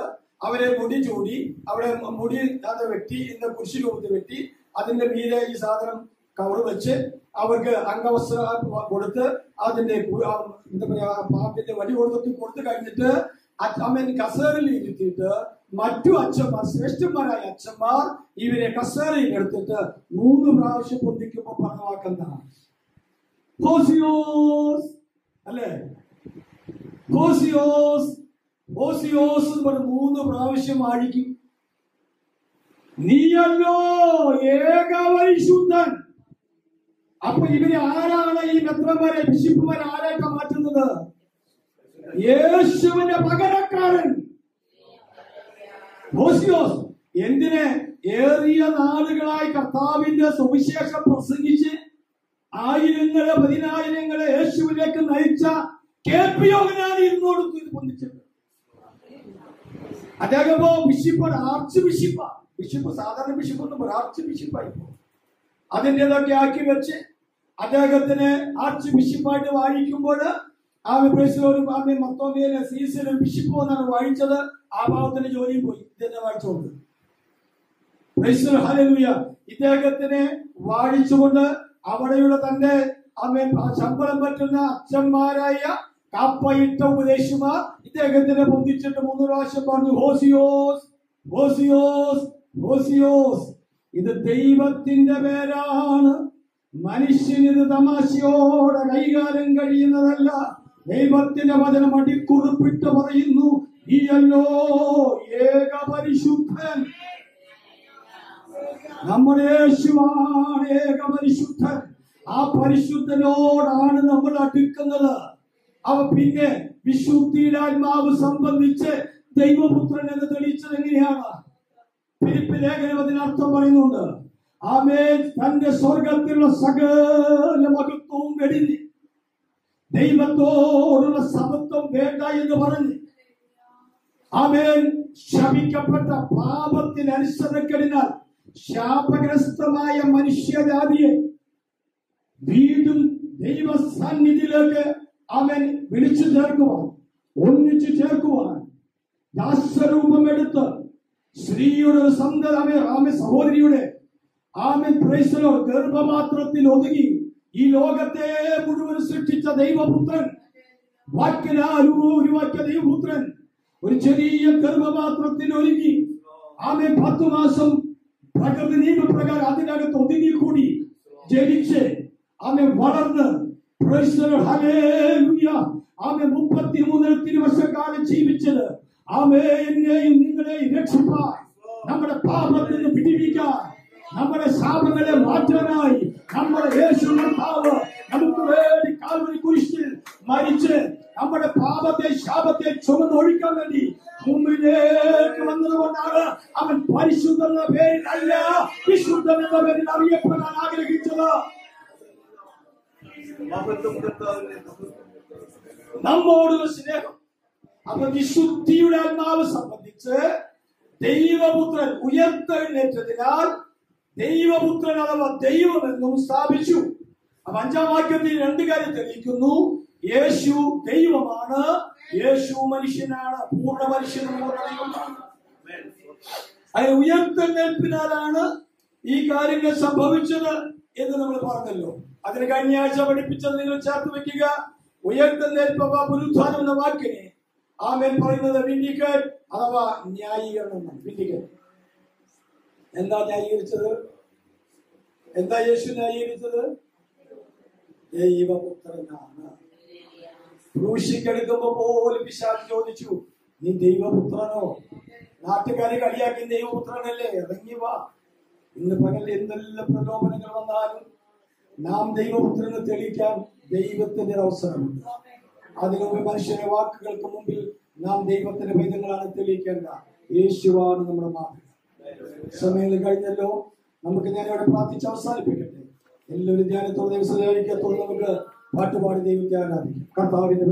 അവരെ മുടി ചൂടി, അവിടെ മുടി അത് വെട്ടി, ഇന്ന് കുരിശ് രൂപത്തിൽ വെട്ടി, അതിന്റെ മീതെ ഈ സാധനം കവർ വെച്ച് അവർക്ക് അംഗവസ്ത്രം കൊടുത്ത് അതിന്റെ എന്താ പറയാ പാമ്പിന്റെ വടി കൊടുത്ത് കഴിഞ്ഞിട്ട് അമ്മൻ കസേരയിൽ ഇരുത്തിയിട്ട് മറ്റു അച്ഛന്മാർ, ശ്രേഷ്ഠന്മാരായ അച്ഛന്മാർ ഇവരെ കസേരയിൽ എടുത്തിട്ട് 3 പ്രാവശ്യം പൊന്തിക്കുമ്പോ പറഞ്ഞ വാക്കെന്താണ്? ഹോസിയോസ് അല്ലേ? ഹോസിയോസ്, ഹോസിയോസ് എന്ന് പറഞ്ഞ് 3 പ്രാവശ്യം ആഴിക്കും. നീയല്ലോ ഏകപരിശുദ്ധൻ. അപ്പൊ ഇവര് ആരാണ്? ഈ മെത്രന്മാരെ, ബിഷപ്പുമാരെ ആരായിട്ട് മാറ്റുന്നത്? യേശുവിന്റെ പകരക്കാരൻ ഹോസിയോസ്. എന്തിന്? ഏറിയ നാളുകളായി കർത്താവിന്റെ സുവിശേഷം പ്രസംഗിച്ച് ആയിരങ്ങളെ പതിനായിരങ്ങളെ യേശുവിലേക്ക് നയിച്ച KP യോഹന്നാൻ ഇരുന്നോടുത്ത് ഇത് പൊന്തിച്ചത്. അദ്ദേഹം ബിഷപ്പാണ്, ആർച്ച് ബിഷപ്പാ. ബിഷപ്പ് സാധാരണ ബിഷപ്പ് ഒന്നും ആർച്ച് ബിഷപ്പായി അതിൻ്റെതൊക്കെ ആക്കി വെച്ച് അദ്ദേഹത്തിന് ആർച്ച് ബിഷപ്പായിട്ട് വാഴിക്കുമ്പോൾ ആമേ പ്രൈസിലോരും ആമേ മൊത്തമേലെ സീസണിൽ ബിഷപ്പ് എന്നാണ് വായിച്ചത്. ആ ഭാവത്തിന്റെ ജോലിയും പോയി ഇതെന്നെ വായിച്ചുകൊണ്ട്. പ്രൈസിലോ ഹല്ലേലൂയ. ഇദ്ദേഹത്തിനെ വാഴിച്ചുകൊണ്ട് അവിടെയുള്ള തന്റെ ആമേ ശമ്പളം പറ്റുന്ന അച്ഛന്മാരായ കാപ്പയിട്ട ഉപദേശിമാർ ഇദ്ദേഹത്തിനെ പൊന്തിച്ചിട്ട് 3 പ്രാവശ്യം പറഞ്ഞു, ഹോസിയോസ് ഹോസിയോസ് ഹോസിയോസ്. ഇത് ദൈവത്തിന്റെ പേരാണ്, മനുഷ്യനിത് തമാശയോടെ കൈകാര്യം കഴിയുന്നതല്ല. ദൈവത്തിന്റെ വചനം അടിക്കുറിപ്പിട്ട് പറയുന്നു, ഈയല്ലോ ഏക പരിശുദ്ധൻ. നമ്മുടെ യേശുവാണ് ഏക പരിശുദ്ധൻ. ആ പരിശുദ്ധനോടാണ് നമ്മൾ അടുക്കുന്നത്. അവ പിന്നെ വിശുദ്ധിയിൽ ആത്മാവ് സംബന്ധിച്ച് ദൈവപുത്രൻ എന്ന് തെളിയിച്ചത് എങ്ങനെയാണ്? ഫിലിപ്പ് ലേഖനം അതിനർത്ഥം പറയുന്നുണ്ട്. ആമേൻ. തന്റെ സ്വർഗത്തിലുള്ള സകല മഹത്വവും വെടിഞ്ഞ് ദൈവത്തോടുള്ള സമത്വം വേണ്ട എന്ന് പറഞ്ഞ് ആമേൻ ശപിക്കപ്പെട്ട പാപത്തിന് അനുസരണക്കേടിനാൽ ശാപഗ്രസ്തമായ മനുഷ്യജാതിയെ വീണ്ടും ദൈവസന്നിധിയിലേക്ക് അവൻ വിളിച്ചു ചേർക്കുവാൻ, ഒന്നിച്ചു ചേർക്കുവാൻ ദാസരൂപം എടുത്ത് സ്ത്രീയുടെ ആമേ സഹോദരിയുടെ ആമേൻ പ്രൈസലോ ഗർഭപാത്രത്തിൽ ഒതുങ്ങി ഈ ലോകത്തെ മുഴുവൻ സൃഷ്ടിച്ച ദൈവപുത്രൻ, വാക്കിനാൽ ഉരുവാക്കിയ ദൈവപുത്രൻ ഒരു ചെറിയ ഗർഭപാത്രത്തിൽ ഒരുങ്ങി ആമേൻ 10 മാസം പ്രകൃതി നിയമപ്രകാരം അതിനകത്ത് ഒതുങ്ങിക്കൂടി ജനിച്ച് ആമേൻ വളർന്ന് പ്രൈസലോ ഹല്ലേലൂയ ആമേൻ 33 വർഷക്കാലം ജീവിച്ചത് ആമേനെയും നിങ്ങളെയും രക്ഷിപ്പാൻ, നമ്മുടെ പാപത്തിൽ നിന്ന് പിടിപ്പിക്കാൻ, നമ്മുടെ ശാപങ്ങളെ മാറ്റാനായി നമ്മുടെ യേശു കർത്താവ് നമുക്ക് വേണ്ടി കാൽവരി കുരിശിൽ മരിച്ച് നമ്മുടെ പാപത്തെ ശാപത്തെ ചുമന്നൊഴിക്കാൻ വേണ്ടി മുമ്പിലേക്ക് വന്നതുകൊണ്ടാണ് അവൻ പരിശുദ്ധൻ എന്ന പേരിൽ അല്ല വിശുദ്ധൻ എന്ന പേരിൽ അറിയപ്പെടാൻ ആഗ്രഹിച്ചത്. നമ്മോടുള്ള സ്നേഹം. അപ്പൊ വിശുദ്ധിയുടെ ആത്മാവ് സംബന്ധിച്ച് ദൈവപുത്രൻ ഉയർത്തെഴുന്നേറ്റതിനാൽ ദൈവപുത്രൻ അഥവാ ദൈവമെന്നും സ്ഥാപിച്ചു. അപ്പൊ 5-ാം വാക്യത്തിൽ 2 കാര്യം തെളിയിക്കുന്നു. യേശു ദൈവമാണ്, യേശു മനുഷ്യനാണ്, പൂർണ്ണ മനുഷ്യനും പൂർണ്ണ ദൈവമാണ്. അതിന് ഉയർത്തെഴുന്നേൽപ്പിനാലാണ് ഈ കാര്യങ്ങൾ സംഭവിച്ചത് എന്ന് നമ്മൾ പറഞ്ഞല്ലോ. അതിന് കഴിഞ്ഞ ആഴ്ച പഠിപ്പിച്ചത് നിങ്ങൾ ചേർത്ത് വെക്കുക. ഉയർത്തെഴുന്നേൽപ്പ് പുനരുത്ഥാനം എന്ന വാക്കിനെ ആമേൻ പറയുന്നത് വിൻഡിക്കേറ്റ് അഥവാ ന്യായീകരണം. വിൻഡിക്കേറ്റ് എന്താ ന്യായീകരിച്ചത്? എന്താ യേശു ന്യായീകരിച്ചത്? ദൈവപുത്രനാണ്. ക്രൂശിക്കെടുക്കുമ്പോ പോലും പിശാച് ചോദിച്ചു, നീ ദൈവപുത്രനോ? നാട്ടുകാരെ കളിയാക്കി ദൈവപുത്രനല്ലേ, ഇറങ്ങി വാ. ഇന്ന് പകൽ എന്തെല്ലാം പ്രലോഭനങ്ങൾ വന്നാലും നാം ദൈവപുത്രനെ തെളിയിക്കാൻ ദൈവത്തിന്റെ അവസരമുണ്ട്. അതിനുമുമ്പ് മനുഷ്യന്റെ വാക്കുകൾക്ക് മുമ്പിൽ നാം ദൈവത്തിന്റെ പൈതങ്ങളാണ് തെളിയിക്കേണ്ട. യേശുവാണ് നമ്മുടെ മാതൃക. സമയങ്ങൾ കഴിഞ്ഞല്ലോ. നമുക്ക് ഞാനിവിടെ പ്രാർത്ഥിച്ച് അവസാനിപ്പിക്കട്ടെ. എല്ലാവരും ധ്യാനത്തോടെ ദിവസം നമുക്ക് പാട്ടുപാടി ദൈവത്തെ ആരാധിക്കാം. കർത്താവിന്റെ